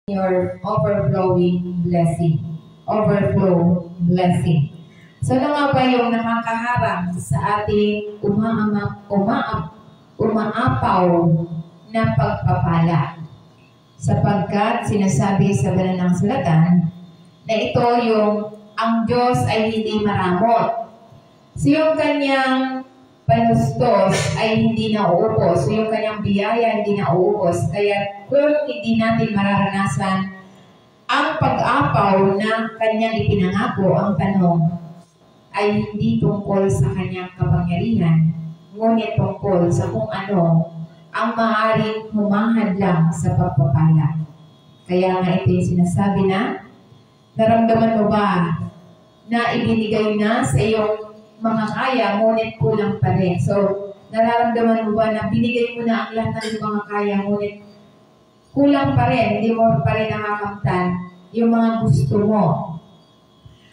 your overflowing blessing. Overflow blessing. So ano nga ba yung nakakaharang sa ating umaapaw na pagpapala? Sapagkat sinasabi sa banal ng sulatan na ito yung ang Diyos ay hindi maramot. So yung kanyang panustos ay hindi nauubos. So yung kanyang biyaya hindi nauubos. Kaya kung hindi natin mararanasan ang pag-apaw na kanyang ipinangako, ang tanong ay hindi tungkol sa kanyang kapangyarihan, ngunit tungkol sa kung ano ang maaaring humahadlang sa pagpapala. Kaya nga ito yung sinasabi na, naramdaman mo ba na ibinigay na sa iyong mga kaya, ngunit kulang pa rin? So, nararamdaman mo ba na binigay mo na ang lahat ng mga kaya, ngunit kulang pa rin, hindi mo pa rin nakakamtan yung mga gusto mo?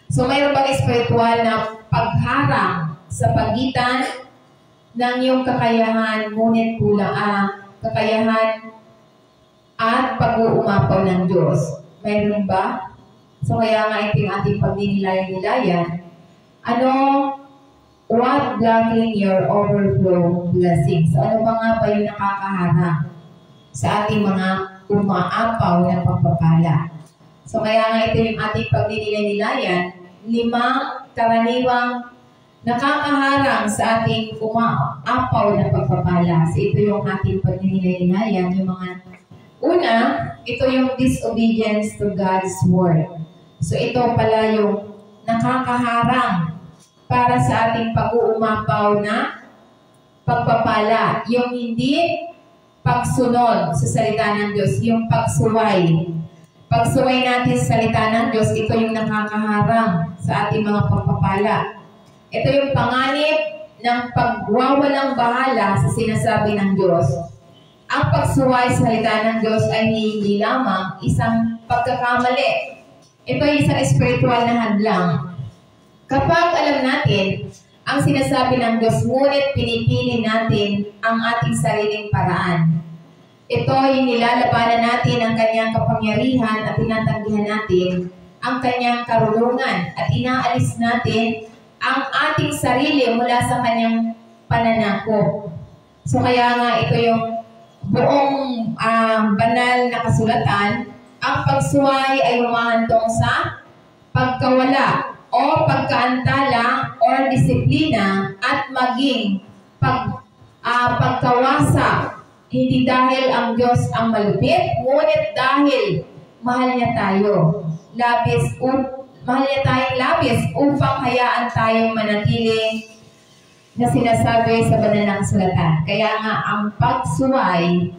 So, mayroon bang espiritual na pagharang sa pagitan ng iyong kakayahan, ngunit kulang kakayahan at pag-uumapaw ng Diyos? Mayroon ba? So, kaya nga ito yung ating pagdinilayan-nilayan. What blocking your overflow blessings? So, ano ba nga ba yung nakakaharang sa ating mga umaapaw na pagpapala? So, kaya nga ito yung ating pagdinilayan-nilayan, 5 karaniwang nakakaharang sa ating umaapaw na pagpapala. So, ito yung ating pagdinilayan-nilayan, yung mga una, ito yung disobedience to God's word. So, ito pala yung nakakaharang para sa ating pag-uumapaw na pagpapala. Yung hindi pagsunod sa salita ng Diyos, yung pagsuway. Pagsuway natin sa salita ng Diyos, ito yung nakakaharang sa ating mga pagpapala. Ito yung panganib ng pagwawalang bahala sa sinasabi ng Diyos. Ang pagsuway sa salita ng Diyos ay hindi lamang isang pagkakamali. Ito ay isang spiritual na hadlang. Kapag alam natin ang sinasabi ng Diyos, ngunit pinipili natin ang ating sariling paraan. Ito ay nilalabanan natin ang kanyang kapangyarihan at tinatanggihan natin ang kanyang karunungan at inaalis natin ang ating sarili mula sa kanyang pananakop. So kaya nga ito yung buong banal na kasulatan, ang pagsuway ay humahantong sa pagkawala o pagkaantala o disiplina at maging pagkawasa. Hindi dahil ang Diyos ang malupit, ngunit dahil mahal niya tayo. Mahal niya tayong labis upang hayaan tayong manatili na sinasabi sa banal ng sulatan. Kaya nga ang pagsuway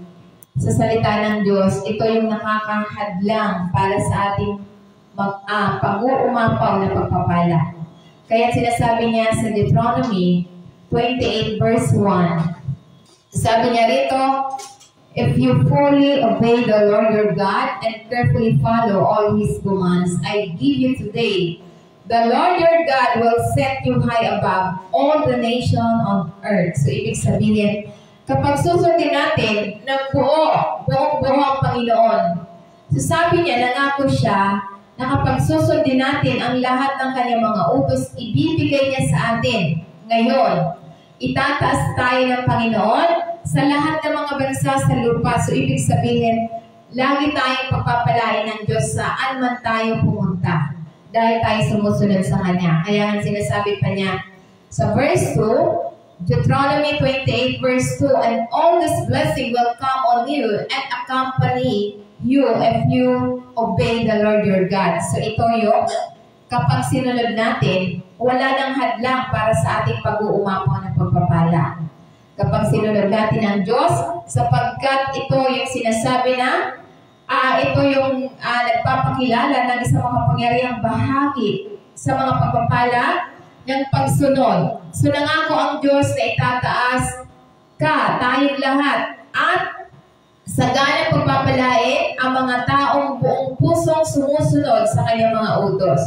sa salita ng Diyos, ito yung nakakahadlang para sa ating pag-uumapaw na pagpapala. Kaya sinasabi niya sa Deuteronomy 28 verse 1, sabi niya rito, if you fully obey the Lord your God and carefully follow all His commands I give you today, the Lord your God will set you high above all the nation on earth. So ibig sabihin, kapag susundin natin ng buong ang Panginoon, so sabi niya, nangako siya na kapag susundin natin ang lahat ng kanyang mga utos, ibibigay niya sa atin. Ngayon, itataas tayo ng Panginoon sa lahat ng mga bansa sa lupa. So, ibig sabihin, lagi tayong pagpapalain ng Diyos saan man tayo pumunta dahil tayo sumusunod sa Kanya. Kaya sinasabi pa niya sa verse 2, Deuteronomy 28 verse 2, and all this blessing will come on you and accompany you if you obey the Lord your God. So ito yung kapag sinunod natin, wala nang hadlang para sa ating pag-uumapaw ng pagpapala. Kapag sinunod natin ang Diyos, sapagkat ito yung sinasabi na ito yung nagpapakilala ng isang makapangyarihang bahagi sa mga pagpapala ng pagsunod. So nangako ang Diyos na itataas tayong lahat at sa ganang pagpapalain ang mga taong buong pusong sumusunod sa kanyang mga utos.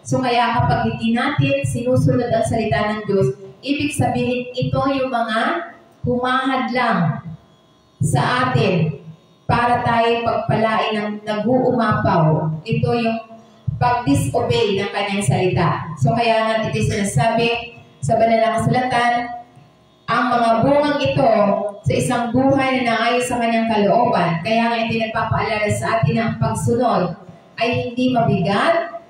So kaya kapag hindi natin sinusunod ang salita ng Diyos, ibig sabihin ito yung mga humahadlang sa atin para tayo pagpalain ng nag-uumapaw. Ito yung pag-disobey ng kanyang salita. So kaya nga ito sinasabi sa banal na kasulatan, ang mga bungang ito sa isang buhay na naayon sa kanyang kalooban. Kaya nga ito nagpapaalala sa atin ang pagsunod ay hindi mabigat,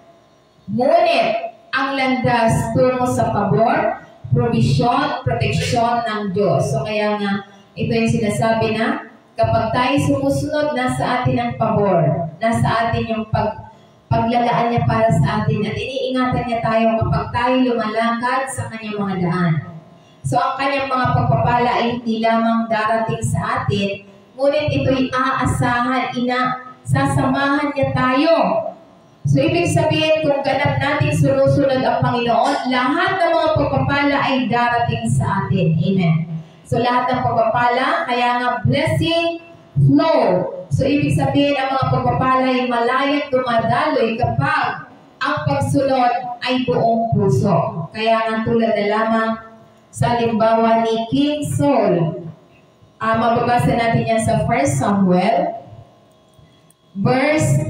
ngunit ang landas tungo sa pabor, provision, proteksyon ng Diyos. So kaya nga ito yung sinasabi na kapag tayo sumusunod, nasa atin ang pabor, nasa atin yung paglalaan niya para sa atin at iniingatan niya tayo kapag tayo lumalakad sa kanyang mga daan. So ang kanyang mga pagpapala ay hindi lamang darating sa atin, ngunit ito'y aasahan, sasamahan niya tayo. So ibig sabihin, kung ganap natin sunusunod ang Panginoon, lahat ng mga pagpapala ay darating sa atin. Amen. So lahat ng pagpapala, kaya nga blessing flow. So ibig sabihin, ang mga pagpapala ay malayang dumadaloy kapag ang pagsunod ay buong puso. Kaya nga tulad na lamang sa halimbawa ni King Saul. Mababasa natin yan sa 1 Samuel, verse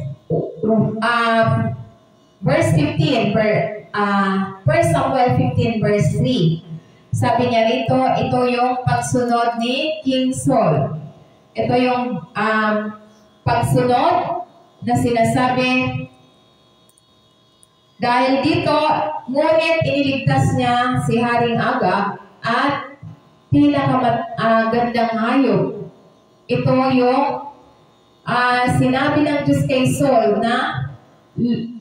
15, 1 Samuel 15 verse 3. Sabi niya rito, ito yung pagsunod ni King Saul. Ito yung pagsunod na sinasabi, dahil dito, ngunit iniligtas niya si Haring Agag at pinakamagandang hayop. Ito yung sinabi ng Diyos kay Saul na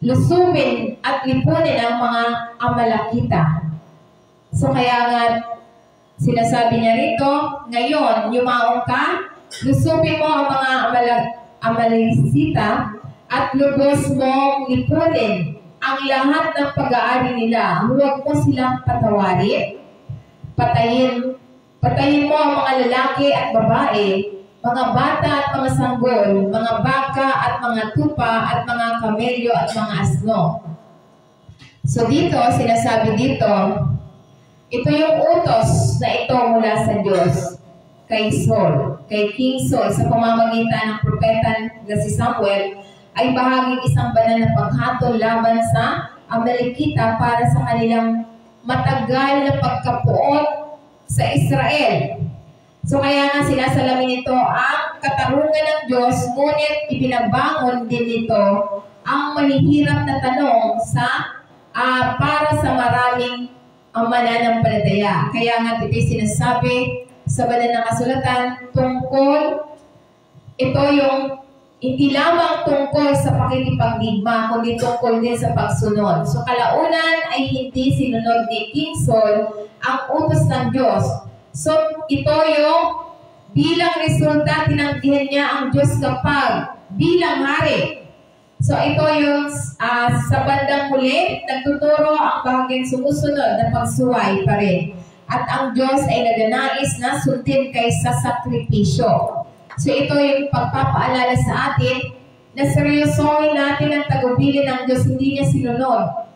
lusubin at lipunin ang mga Amalekita. So kaya nga sinasabi niya rito, ngayon, yumaong ka, lusubin mo ang mga Amalekita at lubos mong lipunin ang lahat ng pag-aari nila. Huwag mo silang patawarin. Patayin mo ang mga lalaki at babae, mga bata at mga sanggol, mga baka at mga tupa at mga kamelyo at mga asno. So dito, sinasabi dito, ito yung utos na ito mula sa Diyos kay Saul, kay King Saul, sa pamamagitan ng propeta na si Samuel, ay bahaging isang banal na paghatol laban sa Amalekita para sa kanilang matagal na pagkapuot sa Israel. So kaya nga sinasalamin nito ang katarungan ng Diyos, ngunit ibinabangon din nito ang mahihirap na tanong para sa maraming mananampalataya. Kaya nga ito sinasabi sa banal na kasulatan tungkol, ito yung hindi lamang tungkol sa pakikipagdigma, kundi tungkol din sa pagsunod. So kalaunan ay hindi sinunod ni King Saul ang utos ng Diyos. So ito yung bilang resulta, tinanggihan niya ang Diyos kapag bilang hari. So ito yung sa bandang huli, nagtuturo ang bahagyang sumusunod na pagsuway pa rin. At ang Diyos ay nagnanais na sundin kaysa sakripisyo. So ito yung pagpapaalala sa atin na seryosohin natin ang tagubilin ng Diyos, hindi niya sinunod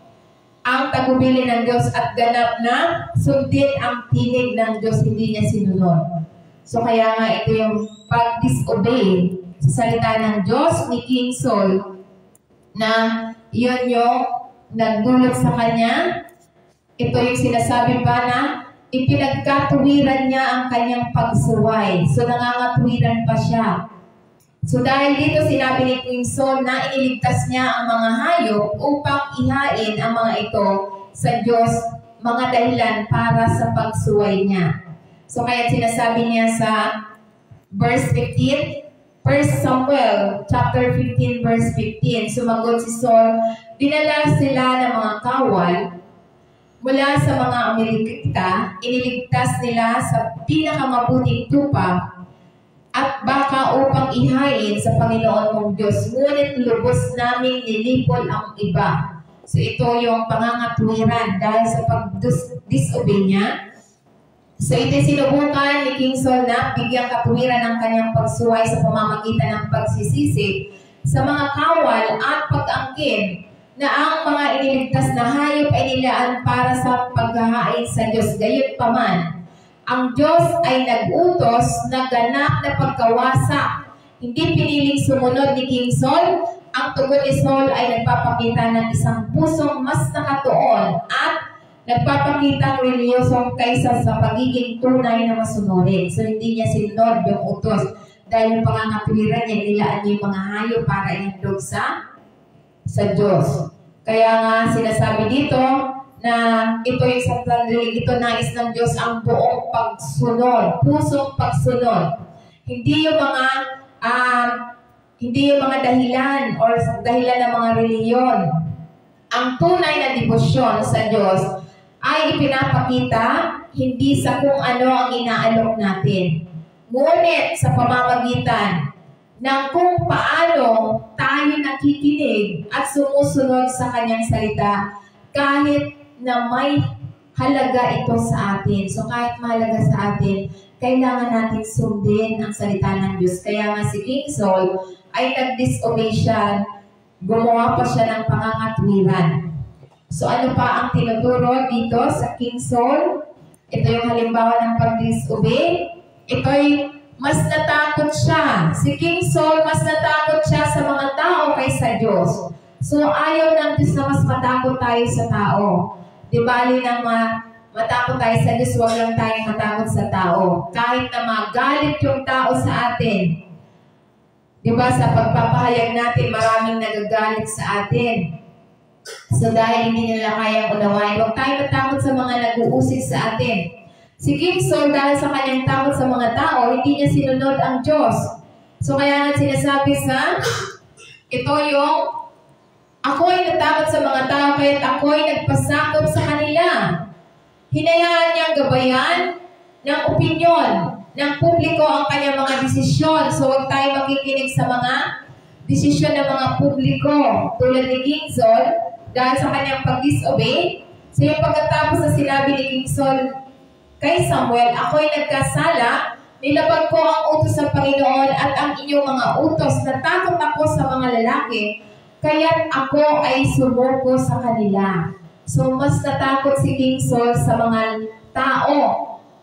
ang tagubilin ng Diyos at ganap na sundin ang tinig ng Diyos, hindi niya sinunod. So kaya nga ito yung pag-disobey sa salita ng Diyos ni King Saul, na yun yung nagdulot sa kanya. Ito yung sinasabi pa na ipinagkatuwiran niya ang kanyang pagsuway. So nangangatuwiran pa siya. So dahil dito sinabi ni King Saul na iniligtas niya ang mga hayop upang ihain ang mga ito sa Diyos, mga dahilan para sa pagsuway niya. So kaya sinasabi niya sa verse 15, 1 Samuel chapter 15 verse 15, sumagot si Saul, dinala sila ng mga kawal mula sa mga Amalekita, iniligtas nila sa pinakamabuting tupa at baka upang ihain sa Panginoon mong Diyos, ngunit lubos naming nilipol ang iba. So ito yung pangangatwiran dahil sa pag-disobey niya. So ito sinubukan ni King Saul na bigyang katwiran ng kanyang pagsuway sa pamamagitan ng pagsisisi sa mga kawal at pag-angkin na ang mga iniligtas na hayop ay nilaan para sa paghahain sa Diyos. Gayunpaman, ang Diyos ay nag-utos na ganap na pagkawasak hindi piniling sumunod ni King Saul. Ang tugon ni Saul ay nagpapakita ng isang pusong mas nakatuon at nagpapakita ng reliyosong kaysa sa pagiging tunay na masunurin. So hindi niya sinunod yung utos dahil yung pangangatwiran niya, nilaan niya yung mga hayop para ihandog sa Diyos. Kaya nga sinasabi dito na ito yung sa sandaling ito nais ng Diyos ang buong pagsunod, pusong pagsunod. Hindi yung mga dahilan or dahilan ng mga reliyon. Ang tunay na debosyon sa Diyos ay ipinapakita hindi sa kung ano ang inaalok natin, ngunit sa pamamagitan ng kung paano tayo nakikinig at sumusunod sa Kanyang salita kahit na may halaga ito sa atin. So kahit mahalaga sa atin, kailangan natin sundin ang salita ng Diyos. Kaya nga si King Saul ay nag-disobey siya, gumawa pa siya ng pangangatwiran. So ano pa ang tinuturo dito sa King Saul? Ito yung halimbawa ng pag-disobey. Ito'y mas natakot siya. Si King Saul, mas natakot siya sa mga tao kaysa Diyos. So ayaw ng Diyos na mas matakot tayo sa tao. Di bali na matakot tayo sa Diyos, huwag lang tayong matakot sa tao. Kahit na magalit yung tao sa atin. Di ba sa pagpapahayag natin, maraming nagagalit sa atin. So dahil hindi nila kayang unawain, huwag tayo matakot sa mga nag-uusig sa atin. Si King Saul, dahil sa kanyang takot sa mga tao, hindi niya sinunod ang Diyos. So kaya nga sinasabi ito yung ako'y natakot sa mga tao, kaya't ako'y nagpasakop sa kanila. Hinayaan niyang gabayan ng opinyon ng publiko ang kanyang mga desisyon. So huwag tayo makikinig sa mga desisyon ng mga publiko. Tulad ni King Saul, dahil sa kanyang pag-disobey. So yung pagkatapos na sinabi ni King Saul kay Samuel, ako'y nagkasala, nilabag ko ang utos ng Panginoon at ang inyong mga utos. Natakot ako sa mga lalaki, kaya't ako ay sumuko sa kanila. So, mas natakot si King Saul sa mga tao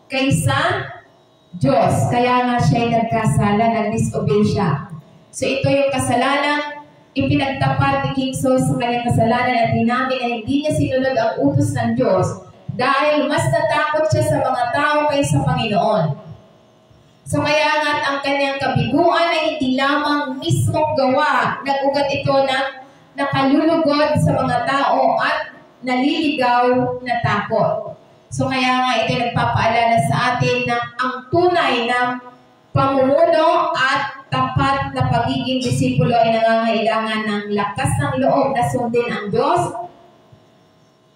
kaysa Diyos. Kaya nga siya ay nagkasala, nag-disobey siya. So, ito yung kasalanan, ipinagtapat ni King Saul sa kanyang kasalanan at dinamin na hindi niya sinunod ang utos ng Diyos dahil mas natakot siya sa mga tao kaysa Panginoon. So, kaya nga ang kanyang kabiguan ay hindi lamang mismong gawa. Nag-ugat ito na nakalulugod sa mga tao at naliligaw na takot. So kaya nga ito nagpapaalala sa atin na ang tunay na pamumuno at tapat na pagiging disipulo ay nangangailangan ng lakas ng loob na sundin ang Diyos.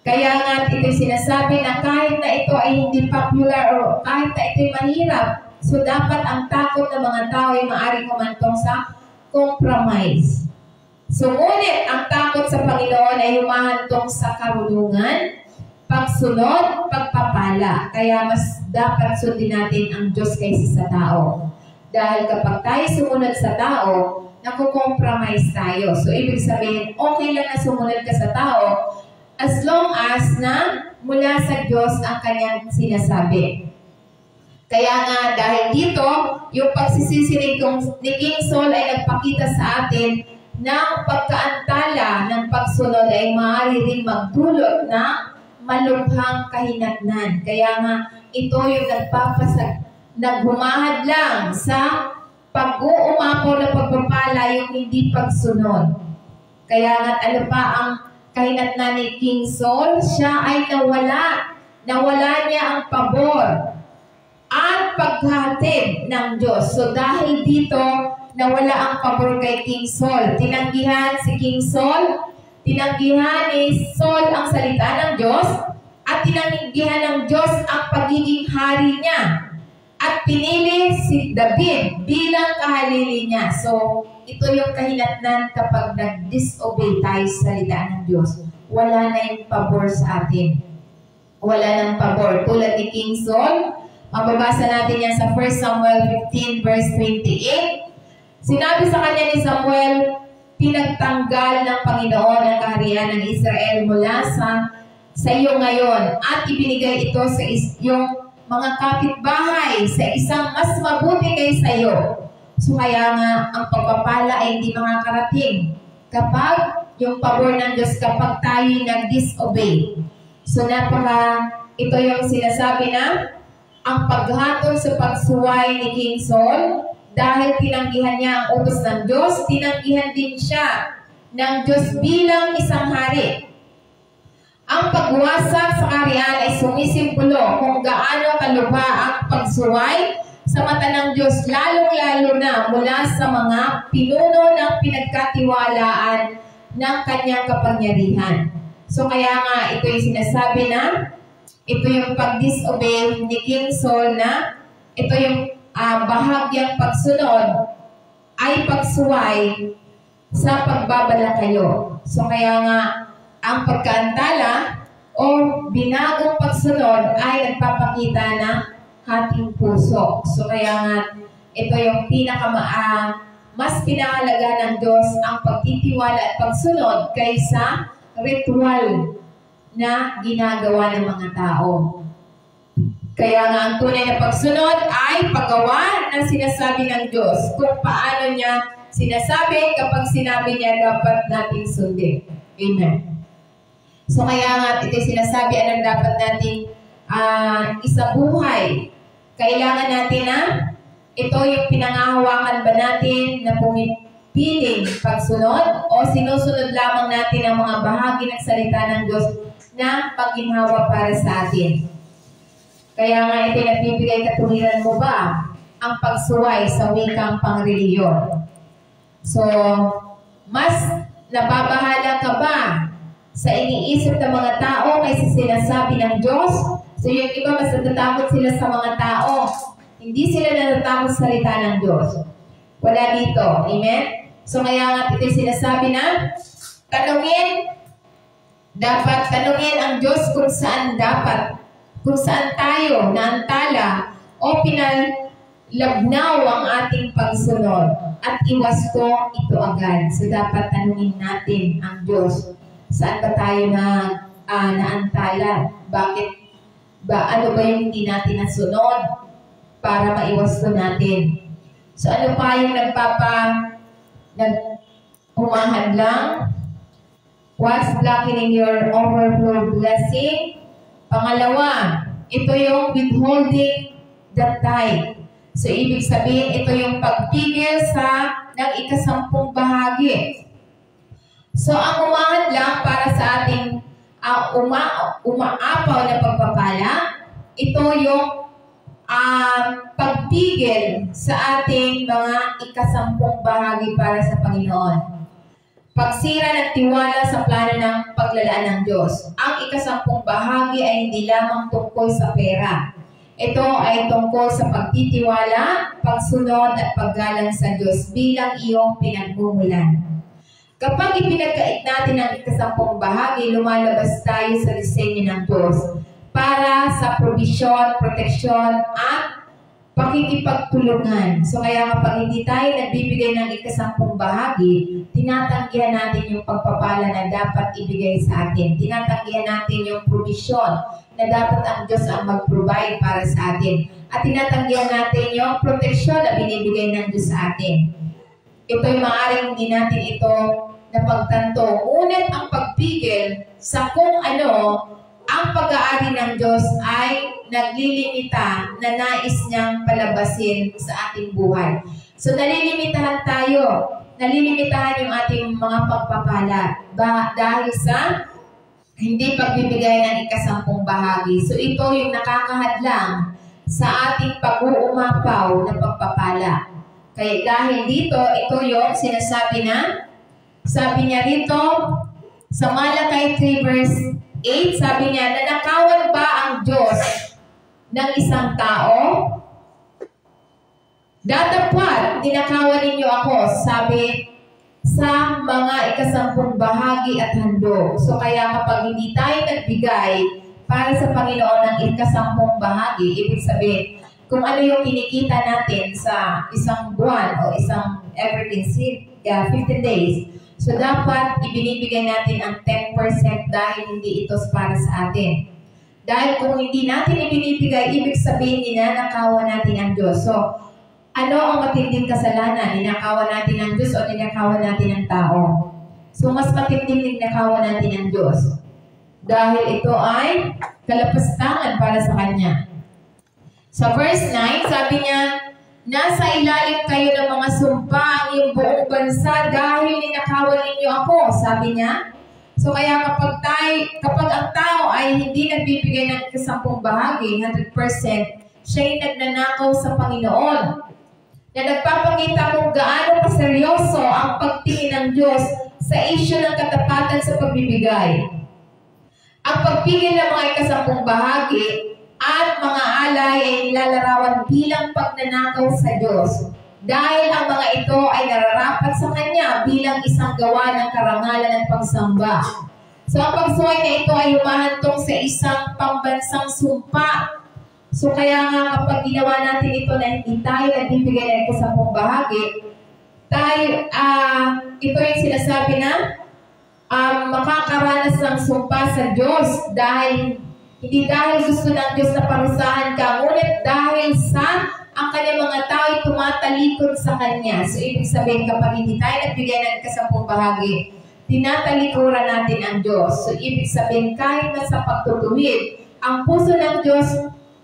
Kaya nga ito sinasabi na kahit na ito ay hindi popular o kahit na ito ay mahirap, so dapat ang takot ng mga tao ay maaaring humantong sa compromise. So, ngunit ang takot sa Panginoon ay humahantong sa karunungan, pagsunod, pagpapala. Kaya mas dapat sundin natin ang Diyos kaysa sa tao. Dahil kapag tayo sumunod sa tao, nakukompromise tayo. So, ibig sabihin, okay lang na sumunod ka sa tao as long as na mula sa Diyos ang kanyang sinasabi. Kaya nga, dahil dito, yung pagsisisinig ni King Saul ay nagpakita sa atin na pagkaantala ng pagsunod ay maaari rin magdulot na malubhang kahinatnan. Kaya nga, ito yung naghumahad lang sa pag-uumapaw na pagpapala yung hindi pagsunod. Kaya nga, ano pa ang kahinatnan ni King Saul? Siya ay nawala. Nawala niya ang pabor at paghatid ng Diyos. So dahil dito, nawala ang pabor kay King Saul. Tinanggihan si King Saul, tinanggihan ni Saul ang salita ng Diyos, at tinanggihan ng Diyos ang pagiging hari niya. At pinili si David bilang kahalili niya. So, ito yung kahinatnan kapag nag-disobey tayo sa salita ng Diyos. Wala na yung pabor sa atin. Wala nang pabor. Tulad ni King Saul, mababasa natin yan sa 1 Samuel 15 verse 28. Sinabi sa kanya ni Samuel, pinagtanggal ng Panginoon ang kaharian ng Israel mula sa iyo ngayon at ibinigay ito sa iyong mga kapitbahay sa isang mas mabuti kaysa iyo. So kaya nga, ang pagpapala ay hindi makakarating kapag yung pabor ng Diyos kapag tayo nag-disobey. So ito yung sinasabi na ang paghatol sa pagsuway ni King Saul, dahil tinanggihan niya ang utos ng Diyos, tinanggihan din siya ng Diyos bilang isang hari. Ang pagwasak sa kaharian ay sumisimbolo kung gaano kalubha ang pagsuway sa mata ng Diyos, lalong-lalo na mula sa mga pinuno ng pinagkatiwalaan ng kanyang kapangyarihan. So kaya nga, ito yung sinasabi na, ito yung pag-disobey ni King Saul na, ito yung bahagyang pagsunod ay pagsuway sa pagbabalakayo. So kaya nga, ang pagkaantala o binagong pagsunod ay nagpapakita ng ating puso. So kaya nga, ito yung mas pinahalaga ng Diyos ang pagtitiwala at pagsunod kaysa ritual na ginagawa ng mga tao. Kaya nga ang tunay na pagsunod ay paggawa ng sinasabi ng Diyos. Kung paano niya sinasabi, kapag sinabi niya dapat nating sundin. Amen. So kaya nga ito sinasabi, anong dapat nating isabuhay. Kailangan natin na ito yung pinangahawakan ba natin na pumipiling pagsunod o sinusunod lamang natin ang mga bahagi ng salita ng Diyos na pagginhawa para sa atin. Kaya nga ito nagbibigay katuwiran mo ba ang pagsuway sa wikang pangreliyon. So, mas nababahala ka ba sa iniisip ng mga tao kaysa sinasabi ng Diyos? So yung iba mas natatakot sila sa mga tao. Hindi sila natatakot sa salita ng Diyos. Wala dito. Amen? So kaya nga ito sinasabi na, dapat tanungin ang Diyos kung saan tayo naantala o pinalabnaw ang ating pagsunod at iwasto ito agad. So dapat tanungin natin ang Diyos. Saan ba tayo naantala? Ano ba yung hindi natin nasunod para maiwasto natin? So ano pa yung humahadlang? What's blocking your overflow blessing? Pangalawa, ito yung withholding the tithe. So ibig sabihin, ito yung pagpigil ng ikasampung bahagi. So, ang humahadlang para sa ating umaapaw na pagpapala, ito yung pagpigil sa ating mga ikasampung bahagi para sa Panginoon. Pagsira ng tiwala sa plano ng paglalaan ng Diyos. Ang ikasampung bahagi ay hindi lamang tungkol sa pera. Ito ay tungkol sa pagtitiwala, pagsunod at paggalang sa Diyos bilang iyong pinagmumulan. Kapag ipinagkait natin ang ikasampung bahagi, lumalabas tayo sa disenyo ng Diyos para sa provision, proteksyon, at pakikipagtulungan. So kaya kapag hindi tayo nagbibigay ng ikasampung bahagi, tinatanggihan natin yung pagpapala na dapat ibigay sa atin. Tinatanggihan natin yung provision na dapat ang Diyos ang mag-provide para sa atin. At tinatanggihan natin yung proteksyon na binibigay ng Diyos sa atin. Ito'y maaaring hindi natin ito napagtanto. Ngunit ang pagpigil sa kung ano ang pag-aari ng Diyos ay naglilimita na nais niyang palabasin sa ating buhay. So nalilimitahan tayo. Nalilimitahan yung ating mga pagpapala dahil sa hindi pagbibigay ng ikasampung bahagi. So ito yung nakakahadlang sa ating pag-uumapaw na pagpapala. Kaya dahil dito, ito yung sinasabi na, sabi niya rito, sa Malakay 3 verse 8, sabi niya, nanakawan ba ang Diyos ng isang tao? Datapwat, ninakawan ninyo ako, sabi, sa mga ikasampung bahagi at handog. So kaya kapag hindi tayo nagbigay para sa Panginoon ng ikasampung bahagi, ibig sabihin, kung ano yung kinikita natin sa isang buwan o isang everything 15 days, so dapat ibinibigay natin ang 10% dahil hindi ito para sa atin. Dahil kung hindi natin ibinibigay, ibig sabihin ninanakawan natin ang Diyos. So, Ano ang matinding kasalanan? Ninakawan natin ang Diyos o ninakawan natin ang tao? So, mas matinding ninakawan natin ang Diyos. Dahil ito ay kalapastangan para sa Kanya. Sa verse 9, sabi niya, nasa ilalim kayo ng mga sumpa ang iyong buong bansa dahil ninakawan ninyo ako, sabi niya. So kaya kapag ang tao ay hindi nagbibigay ng kasampung bahagi, 100%, siya'y nagnanakaw sa Panginoon. Na nagpapakita kung gaano kaseryoso ang pagtingin ng Diyos sa issue ng katapatan sa pagbibigay. Ang pagpigil ng mga ikasampung bahagi at mga alay ay nilalarawan bilang pagnanakaw sa Diyos. Dahil ang mga ito ay nararapat sa Kanya bilang isang gawa ng karangalan at pagsamba. So ang pagsuway na ito ay humahantong sa isang pambansang sumpa. So kaya nga kapag ginawa natin ito na hindi tayo nagbibigay ng kasampung bahagi, ito yung sinasabi na makakaranas ng sumpa sa Diyos hindi dahil gusto ng Diyos na parusahan ka, ngunit dahil sa ang kanyang mga tao ay tumatalikod sa Kanya. So, ibig sabihin, kapag hindi tayo nagbigay ng kasampung bahagi, tinatalikuran natin ang Diyos. So, ibig sabihin, kahit na sa pagtutuwid, ang puso ng Diyos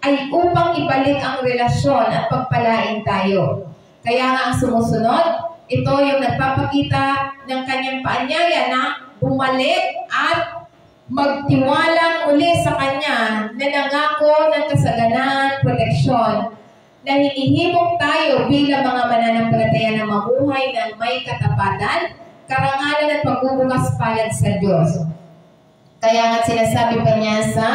ay upang ibalik ang relasyon at pagpalain tayo. Kaya nga ang sumusunod, ito yung nagpapakita ng Kanyang paanyaya na bumalik at magtiwalang uli sa Kanya na nangako ng kasaganaan, proteksyon, na hinihimok tayo bilang mga mananampalataya na mamuhay ng may katapatan, karangalan at pagbubukas palad sa Diyos. Kaya nga sinasabi pa niya sa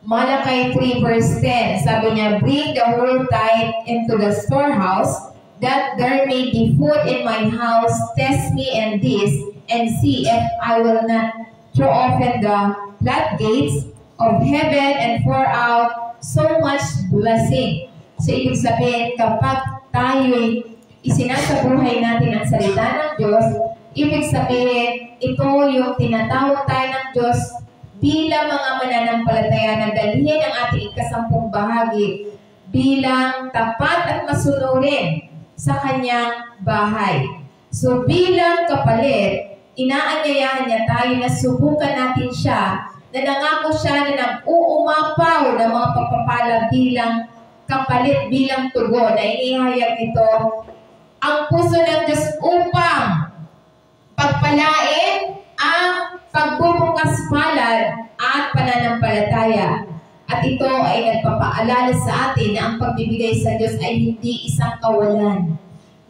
Malakay 3 verse 10, sabi niya, bring the whole tithe into the storehouse, that there may be food in my house, test me in this, and see if I will not throw open the floodgates of heaven and pour out so much blessing. So, ibig sabihin, kapag tayo'y isinasabuhay natin ang salita ng Diyos, ibig sabihin, ito yung tinatawag tayo ng Diyos bilang mga mananampalataya na dalhin ang ating ikasampung bahagi bilang tapat at masunurin sa Kanyang bahay. So, bilang kapalit, inaanyayahan niya tayo na subukan natin siya, na nangako siya na nag-uumapaw ng mga pagpapala bilang kapalit, bilang tugon na inihayag nito ang puso ng Diyos upang pagpalain ang pagbubukas palad at pananampalataya. At ito ay nagpapaalala sa atin na ang pagbibigay sa Diyos ay hindi isang kawalan,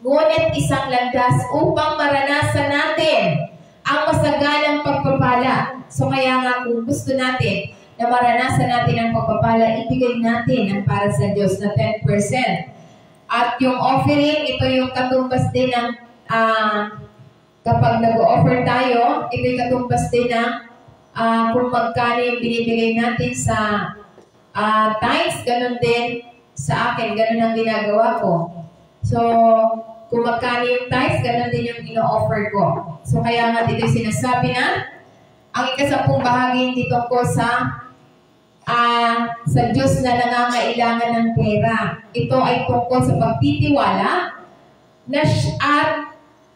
ngunit isang landas upang maranasan natin ang masaganang pagpapala. So kaya nga kung gusto natin na maranasan natin ang pagpapala, ibigay natin ang para sa Diyos na 10%. At yung offering, ito yung katumbas din ng, kapag nag-offer tayo, ito yung katumbas din ng kung magkano yung binibigay natin sa tithes, ganun din sa akin, ganun ang ginagawa ko. So, kung magkano yung tithes, ganun din yung ino-offer ko. So, kaya nga dito sinasabi na, ang ikasampung bahagi hindi tungkol sa Diyos na nangangailangan ng pera. Ito ay tungkol sa pagtitiwala at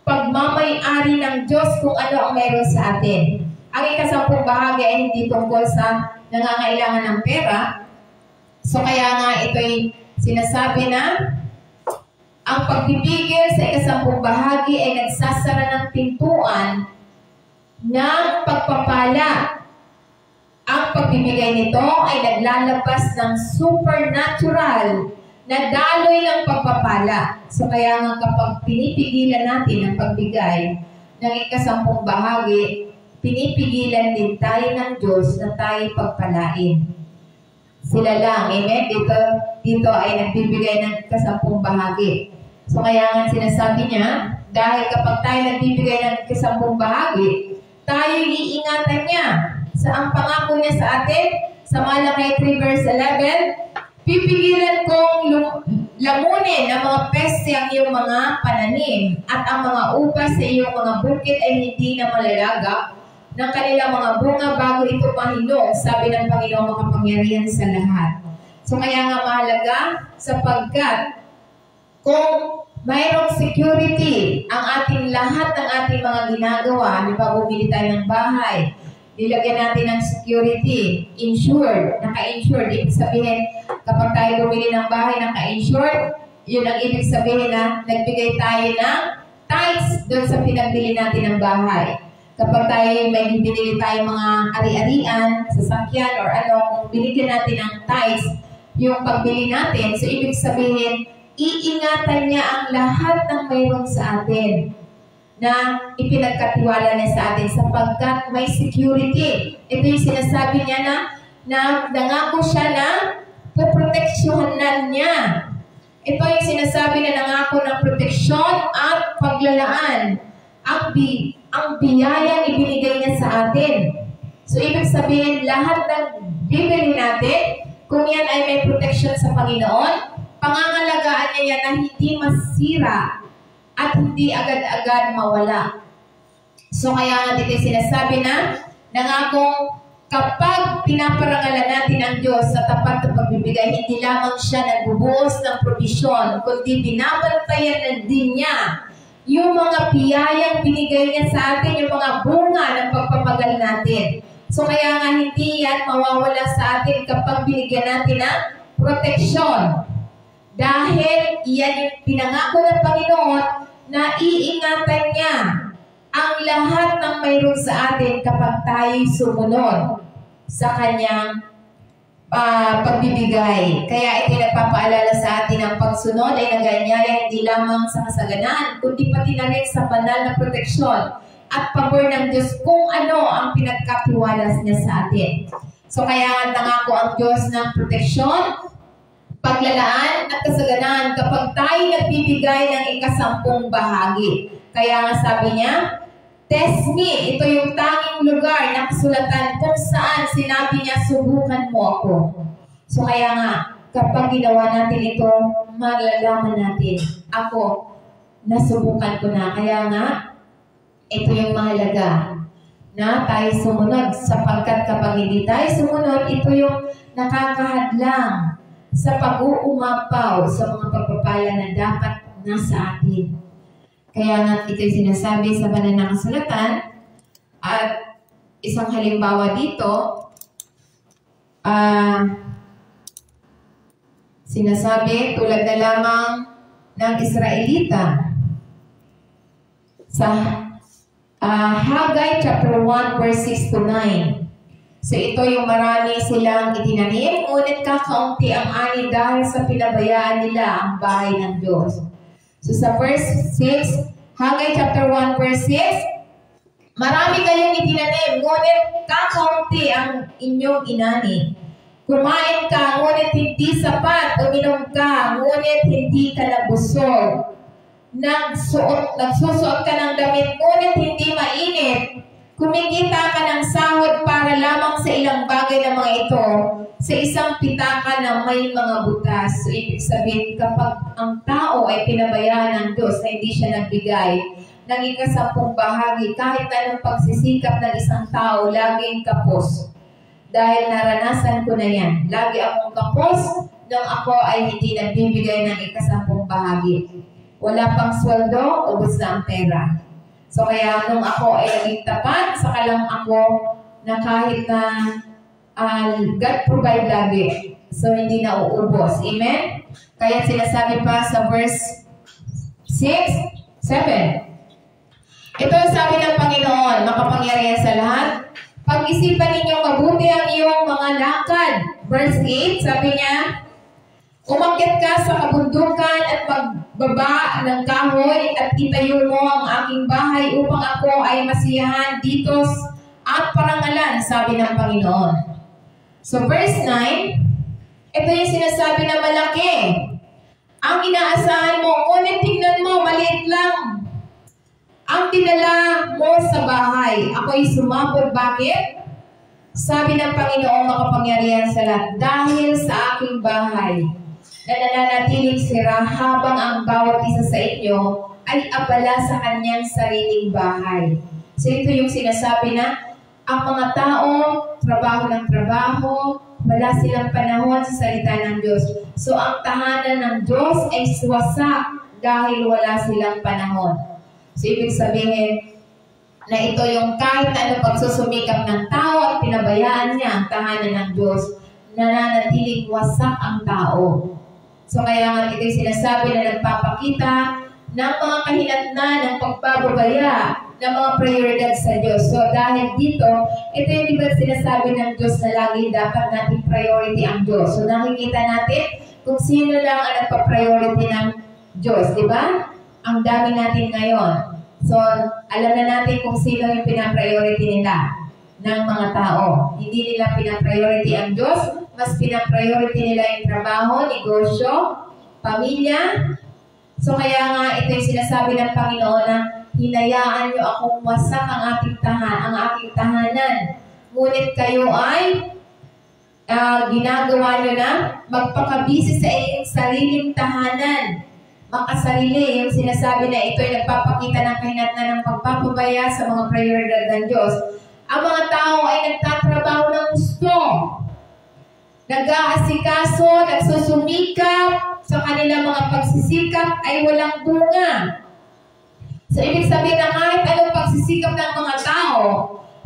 pagmamay-ari ng Diyos kung ano ang meron sa atin. Ang ikasampung bahagi ay hindi tungkol sa nangangailangan ng pera. So kaya nga ito ay sinasabi na ang pagpipigil sa ikasampung bahagi ay nagsasara ng pintuan ng pagpapala. Ang pagbibigay nito ay naglalabas ng supernatural na daloy ng pagpapala. So kaya nga kapag pinipigilan natin ang pagbigay ng ikasampung bahagi, pinipigilan din tayo ng Diyos na tayo pagpalain. Sila lang, amen? Dito ay nagbibigay ng ikasampung bahagi. So kaya nga sinasabi niya, dahil kapag tayo nagbibigay ng ikasampung bahagi, tayo iingatan niya sa ang pangako niya sa atin, sa Malakay 3 verse 11, pipigilan kong lamunin ng mga peste ang iyong mga pananim at ang mga upa sa iyong mga bukid ay hindi na malalagak ng kanilang mga bunga bago ito mahinog, sabi ng Panginoong makapangyarihan sa lahat. So kaya nga mahalaga sapagkat Kung mayroong security ang ating lahat ng ating mga ginagawa, halimbawa bumili tayo ng bahay, nilagyan natin ng security, insured, naka-insured. Ibig sabihin, kapag tayo bumili ng bahay naka-insured, yun ang ibig sabihin na nagbigay tayo ng tithes doon sa pinagbili natin ng bahay. Kapag tayo may binili tayo mga ari-arian, sasakyan, or ano, kung binigyan natin ng tithes, yung pagbili natin, so ibig sabihin, iingatan niya ang lahat ng mayroon sa atin na ipinagkatiwala niya sa atin sapagkat may security. Ito yung sinasabi niya na nangako siya na poproteksyonan niya. Ito yung sinasabi na nangako ng proteksyon at paglalaan. Ang biyayang ibinigay niya sa atin. So ibig sabihin, lahat ng bibili natin, kung yan ay may protection sa Panginoon, pangangalagaan niya yan na hindi masira at hindi agad-agad mawala. So kaya nga dito sinasabi na nangakong kapag pinaparangalan natin ang Diyos sa tapat na pagbibigay, hindi lamang siya nagbubuhos ng provisyon, kundi binabantayan na din niya yung mga biyayang binigay niya sa atin, yung mga bunga ng pagpapagal natin. So kaya nga hindi yan mawawala sa atin kapag binigyan natin ng proteksyon. Dahil iyan yung pinangako ng Panginoon na iingatan niya ang lahat ng mayroon sa atin kapag tayo sumunod sa kanyang pagbibigay. Kaya ito nagpapaalala sa atin ang pagsunod ay naganyaya hindi lamang sa kasaganaan, kundi pati na rin sa banal na proteksyon at pabor ng Diyos kung ano ang pinagkatiwalas niya sa atin. So kaya nangako ang Diyos ng proteksyon, paglalaan at kasaganaan kapag tayo nagbibigay ng ika-10 bahagi. Kaya nga sabi niya, test me, ito yung tanging lugar na kasulatan kung saan sinabi niya, subukan mo ako. So kaya nga, kapag ginawa natin ito, malalaman natin, ako, nasubukan ko na. Kaya nga, ito yung mahalaga na tayo sumunod sapagkat kapag hindi tayo sumunod, ito yung nakakahadlang sa pag-uumapaw sa mga pagpapala na dapat nasa atin. Kaya nga ito yung sinasabi sa banal na kasulatan at isang halimbawa dito, sinasabi tulad na lamang ng Israelita sa Haggai chapter 1 verse 6 to 9. So ito yung marami silang itinanim, ngunit kakaunti ang ani dahil sa pinabayaan nila ang bahay ng Diyos. So sa verse 6, Haggai chapter 1 verse 6, marami kayong itinanim, ngunit kakaunti ang inyong inani. Kumain ka, ngunit hindi sapat, uminom ka, ngunit hindi ka nabusog. Nagsusuot ka ng damit, ngunit hindi mainit. Kumikita ka ng sahod para lamang sa ilang bagay na mga ito, sa isang pitaka na may mga butas. So, ibig sabihin, kapag ang tao ay pinabayaan ng Diyos na hindi siya nagbigay ng ika-10 bahagi, kahit anong pagsisikap ng isang tao, laging kapos. Dahil naranasan ko na yan. Lagi akong kapos nang ako ay hindi nagbibigay ng ika-10 bahagi. Wala pang sweldo, ubos na ang pera. So kaya nung ako ay naging tapat, saka lang ako na kahit na God provide lagi. So hindi na uubos. Amen? Kaya sinasabi pa sa verse 6, 7. Ito ang sabi ng Panginoon, makapangyarihan sa lahat. Pag-isipan ninyo mabuti ang iyong mga lakad. Verse 8, sabi niya, umakyat ka sa kabundukan at pagbaba ng kahoy at itayo mo ang aking bahay upang ako ay masiyahan dito at parangalan, sabi ng Panginoon. So verse 9, ito yung sinasabi na malaki. Ang inaasahan mo, ngunit tingnan mo, maliit lang. Ang dinala mo sa bahay, ako'y sumabog. Bakit? Sabi ng Panginoon makapangyarihan sa lahat, dahil sa aking bahay na nananatiling sira habang ang bawat isa sa inyo ay abala sa kanyang sariling bahay. So ito yung sinasabi na ang mga tao, trabaho ng trabaho, wala silang panahon sa salita ng Diyos. So, ang tahanan ng Diyos ay wasak dahil wala silang panahon. So, ibig sabihin na ito yung kahit ano pagsusumikap ng tao at pinabayaan niya ang tahanan ng Diyos, nananatiling wasak ang tao. So, kaya nga ito yung sinasabi na nagpapakita ng mga kahinatnan ng pagbababaya ng mga prioridad sa Diyos. So, dahil dito, ito yung diba sinasabi ng Diyos na lagi dapat natin priority ang Diyos. So, nakikita natin kung sino lang ang nagpa-priority ng Diyos, di ba? Ang dami natin ngayon. So, alam na natin kung sino yung pina-priority nila ng mga tao. Hindi nila pina-priority ang Diyos, mas pina-priority nila yung trabaho, negosyo, pamilya. So, kaya nga ito yung sinasabi ng Panginoon na hinayaan niyo akong wasak ang aking tahanan. Ngunit kayo ay ginagawa niyo na magpakabisi sa inyong sariling tahanan. Makasarili, yung sinasabi na ito ay nagpapakita ng kahinatnan ng pagpapabaya sa mga prioridad ng Diyos. Ang mga tao ay nagtatrabaho ng gusto. Nag-aasikaso, nagsusumikap, sa kanilang mga pagsisikap ay walang bunga. So, ibig sabihin na kahit anong pagsisikap ng mga tao,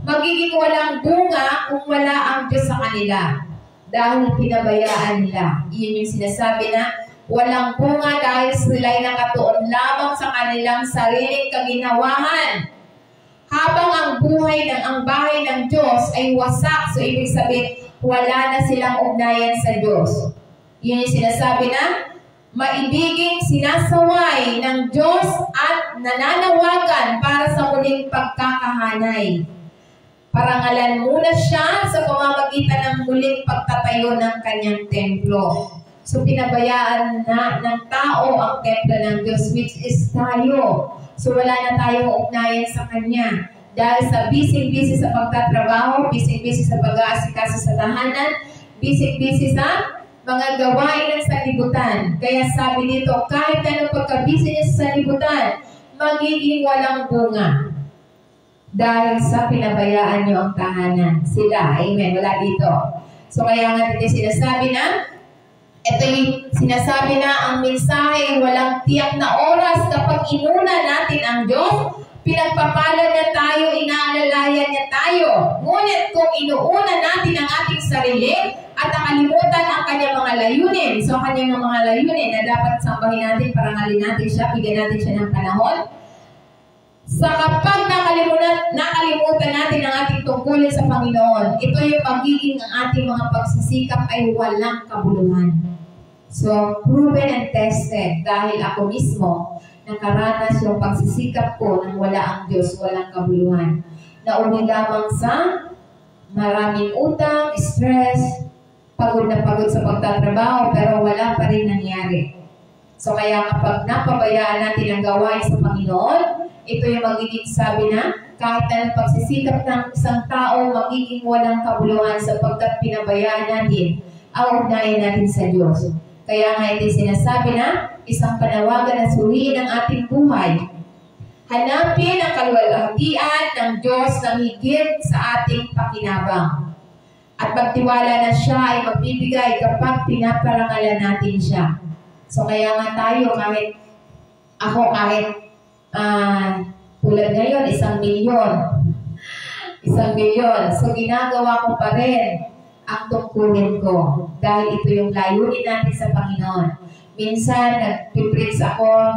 magiging walang bunga kung wala ang Diyos sa kanila. Dahil pinabayaan nila. Iyon yung sinasabi na walang bunga dahil sila'y nakatuon lamang sa kanilang sariling kaginawahan. Habang ang bahay ng Diyos ay wasak. So, ibig sabihin, wala na silang ugnayan sa Diyos. Yun yung sinasabi na maibiging sinasaway ng Diyos at nananawagan para sa muling pagkakahanay. Parangalan muna siya sa pamamagitan ng muling pagtatayo ng kanyang templo. So, pinabayaan na ng tao ang templo ng Diyos, which is tayo. So, wala na tayong ugnayan sa Kanya. Dahil sa busy-busy sa pagtatrabaho, busy-busy sa pag-aasikaso sa tahanan, busy-busy sa mga gawain ng sanlibutan. Kaya sabi dito, kahit anong pagka-busy niya sa sanlibutan, magiging walang bunga. Dahil sa pinabayaan niyo ang tahanan. Sila, amen, wala dito. So kaya nga dito sinasabi na, ito yung sinasabi na ang mensahe walang tiyak na oras kapag inuna natin ang Diyos, pinagpapala niya tayo, inaalalayan niya tayo. Ngunit kung inuuna natin ang ating sarili at nakalimutan ang kanyang mga layunin, so kanyang mga layunin na dapat sambahin natin, parangalin natin siya, bigyan natin siya ng panahon, sa kapag nakalimutan natin ang ating tungkulin sa Panginoon, ito yung magiging ang ating mga pagsisikap ay walang kabuluhan. So, proven and tested dahil ako mismo nakaranas yung pagsisikap ko nang wala ang Diyos, walang kabuluhan. Nauni lamang sa maraming utang, stress, pagod na pagod sa pagtatrabaho, pero wala pa rin nangyari. So, kaya kapag napabayaan natin ang gawain sa Panginoon, ito yung magiging sabi na kahit anong pagsisikap ng isang tao, magiging walang kabuluhan sapagkat pinabayaan natin ang ugnayan natin sa Diyos. Kaya nga ito sinasabi na isang panawagan na suriin ang ating buhay. Hanapin ang kaluwalhatian ng Diyos na higit sa ating pakinabang. At pagtiwala na siya ay magbibigay kapag pinaparangalan natin siya. So kaya nga tayo kahit tulad ngayon, 1 milyon. 1 milyon. So, ginagawa ko pa rin ang tungkulin ko. Dahil ito yung layunin natin sa Panginoon. Minsan, nag-preach ako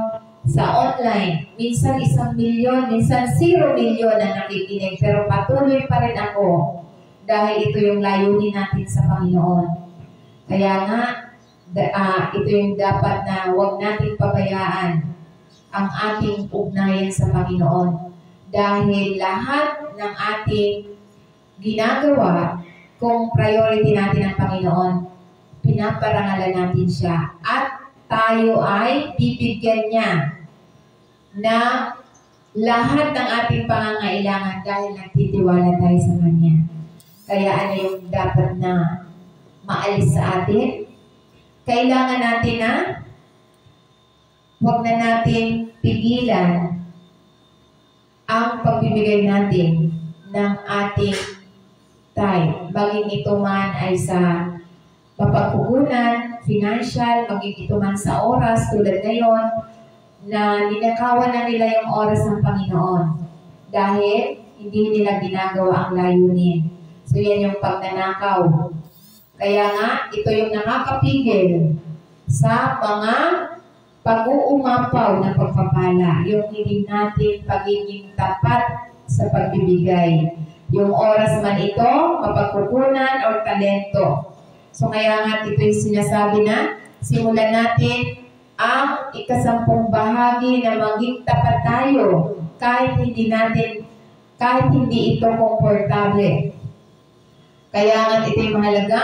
sa online. Minsan, 1 milyon. Minsan, 0 milyon na nakikinig. Pero patuloy pa rin ako. Dahil ito yung layunin natin sa Panginoon. Kaya nga, ito yung dapat na huwag natin pabayaan ang ating ugnayan sa Panginoon. Dahil lahat ng ating ginagawa, kung priority natin ang Panginoon, pinaparangalan natin siya. At tayo ay bibigyan niya na lahat ng ating pangangailangan dahil nagtitiwala tayo sa Kanya. Kaya ano yung dapat na maalis sa atin? Kailangan natin na huwag na natin pigilan ang pagbibigay natin ng ating type. Maging ito man ay sa mapagkukunan, financial, maging ito man sa oras tulad ngayon na ninakawan na nila yung oras ng Panginoon dahil hindi nila ginagawa ang layunin. So yan yung pagnanakaw. Kaya nga, ito yung nakakapigil sa mga pag-uumapaw na pagpapala. Yung hindi natin pagiging tapat sa pagbibigay. Yung oras man ito, mapagkukunan o talento. So kaya nga, ito yung sinasabi na simulan natin ang 10 bahagi na maging tapat tayo kahit hindi ito komportable. Kaya nga ito yung mahalaga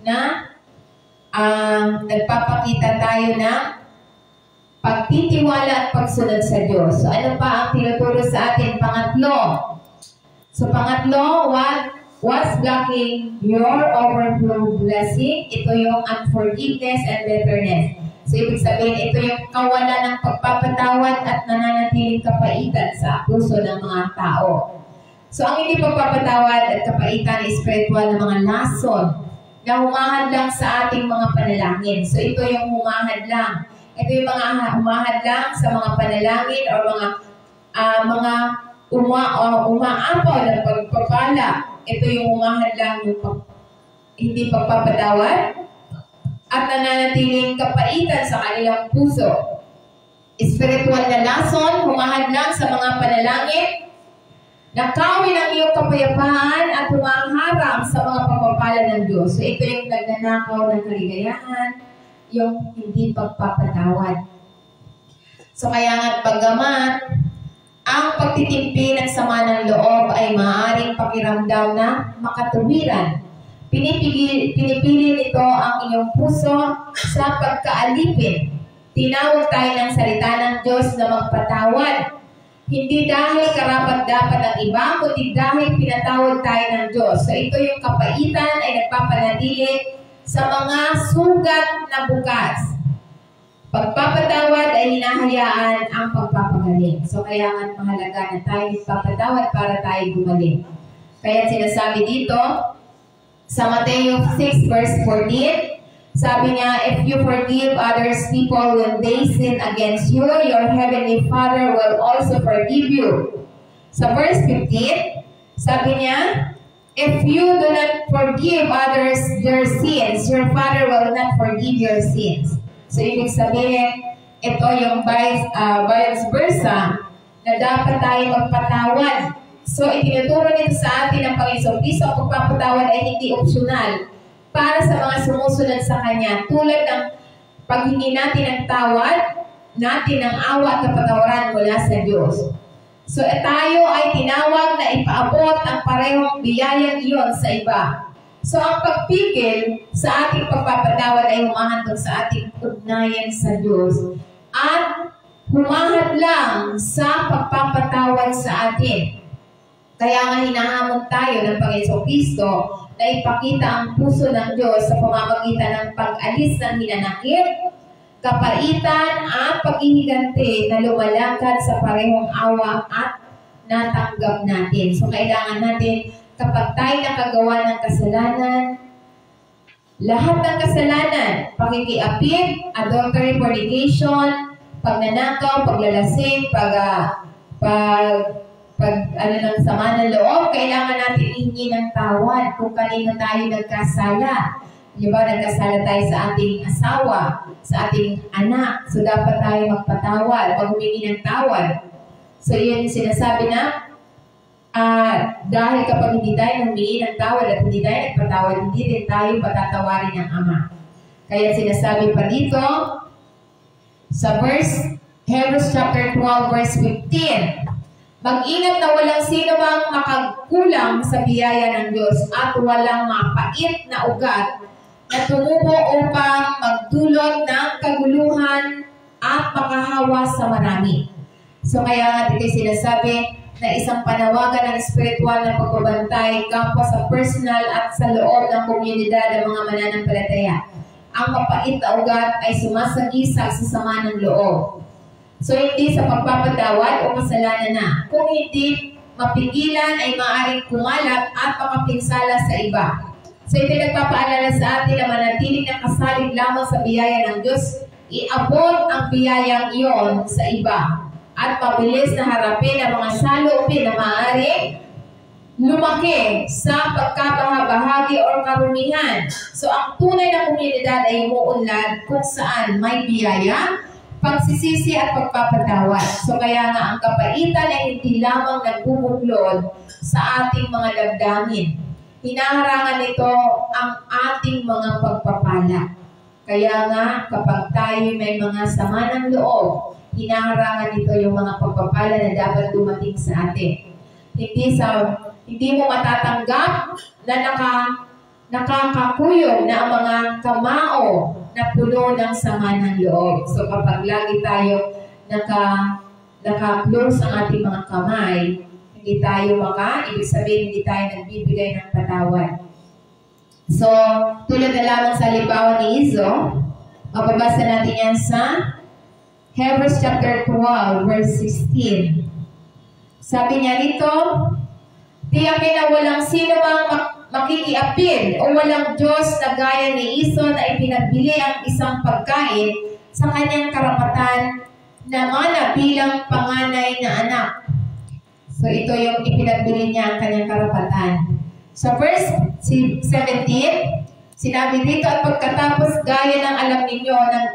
na nagpapakita tayo ng pagtitiwala at pagsunod sa Diyos. So ano pa ang tinuturo sa atin? Pangatlo, what's blocking your overflow blessing? Ito yung unforgiveness and bitterness. So, ibig sabihin, ito yung kawalan ng pagpapatawad at nananatiling kapaitan sa puso ng mga tao. So, ang hindi pagpapatawad at kapaitan is spiritual na mga lason na humahad lang sa ating mga panalangin. So, ito yung humahad lang. Ito yung mga humahad lang sa mga panalangin o mga umaapaw ng pagpapala. Ito yung humahad lang yung hindi pagpapatawad at nananatiling kapaitan sa kanilang puso. Spiritual na lason, humahad lang sa mga panalangin, nakawin ang iyong kapayapaan at humaharang sa mga pagpapala ng Diyos. So ito yung nagnanakaw ng kaligayahan, yung hindi pagpapatawad. So kaya nga't bagamat ang pagtitimpi ng sama ng loob ay maaaring pakiramdam na makatuwiran, pinipili nito ang iyong puso sa pagkaalipin. Tinawag tayo ng salita ng Diyos na magpatawad. Hindi dahil karapat-dapat ang iba, kundi dahil pinatawad tayo ng Diyos. So ito yung kapaitan ay nagpapanatili sa mga sugat na bukas. Pagpapatawad ay hinahayaan ang pagpapagaling. So kaya nga mahalaga na tayo magpapatawad para tayo gumaling. Kaya sinasabi dito, sa Mateo 6 verse 14, sabi niya, if you forgive others people when they sin against you, your heavenly Father will also forgive you. Sa verse 15, sabi niya, if you do not forgive others their sins, your Father will not forgive your sins. So ibig sabihin, ito yung vice versa na dapat tayo magpatawad. So, itinuturo nito sa atin ng Panginoon Kristo, ang pagpapatawad ay hindi opsyonal para sa mga sumusunod sa Kanya. Tulad ng paghingi natin ng tawad, natin ng awa at kapatawaran mula sa Diyos. So, tayo ay tinawag na ipaabot ang parehong biyayang iyon sa iba. So, ang pagpigil sa ating pagpapatawad ay humahandog sa ating ugnayan sa Diyos at humahad lang sa pagpapatawad sa atin. Kaya nga hinahamon tayo ng Panginoong Kristo na ipakita ang puso ng Diyos sa pamamagitan ng pag-alis ng hinanakit, kapaitan at paghihiganti na lumalakad sa parehong awa at natanggap natin. So kailangan natin, kapag tayo nakagawa ng kasalanan, lahat ng kasalanan, pakikiapid, adultery, fornication, pagnanakaw, paglalasing, ng sama ng loob, kailangan natin ihingi ng tawad kung kanino tayo nagkasala. Diba, nagkasala tayo sa ating asawa, sa ating anak. So, dapat tayo magpatawad, pag humingi ng tawad. So, yun yung sinasabi na, dahil kapag hindi tayo humingi ng tawad at hindi tayo nagpatawad, hindi rin tayo patatawarin ng Ama. Kaya sinasabi pa dito, sa Hebrews chapter 12, verse 15, mag-ingat na walang sino mang makagkulang sa biyaya ng Diyos at walang mapait na ugat na tumubo upang magdulot ng kaguluhan at makahawa sa marami. So kaya nga dito sinasabi na isang panawagan ng spiritual na pagbabantay kapwa sa personal at sa loob ng komunidad ng mga mananampalataya. Ang mapait na ugat ay sumasagisag sa sama ng loob. So, hindi sa pagpapatawad o kasalanan na. Kung hindi mapigilan ay maaaring kumalat at makapinsala sa iba. So ito nagpapaalala sa atin na manatiling nakasalig lamang sa biyaya ng Diyos, iabot ang biyayang iyon sa iba, at mabilis na harapin ang mga salupin na maaaring lumaki sa pagkabahagi o karumihan. So ang tunay na komunidad ay umuunlad kung saan may biyaya, pagsisisi at pagpapatawad. So kaya nga ang kapaitan ay hindi lamang nagbubuklod sa ating mga damdamin. Hinaharangan nito ang ating mga pagpapala. Kaya nga kapag tayo may mga sama ng loob, hinaharangan nito yung mga pagpapala na dapat dumating sa atin. Hindi mo matatanggap na nakakakuyog na ang mga kamao na puno ng sama ng loob. So kapag lagi tayo naka-close ang ating mga kamay, hindi tayo ibig sabihin hindi tayo nagbibigay ng patawad. So, tulad na lamang sa halimbawa ni Izo, mababasa natin yan sa Hebrews chapter 12, verse 16. Sabi niya rito, tiyakin na walang sino mang makikiapil o walang Diyos na gaya ni Iso na ipinagbili ang isang pagkain sa kanyang karapatan na mana bilang panganay na anak. So ito yung ipinagbili niya ang kanyang karapatan. Sa verse 17, sinabi dito, at pagkatapos gaya ng alam ninyo ng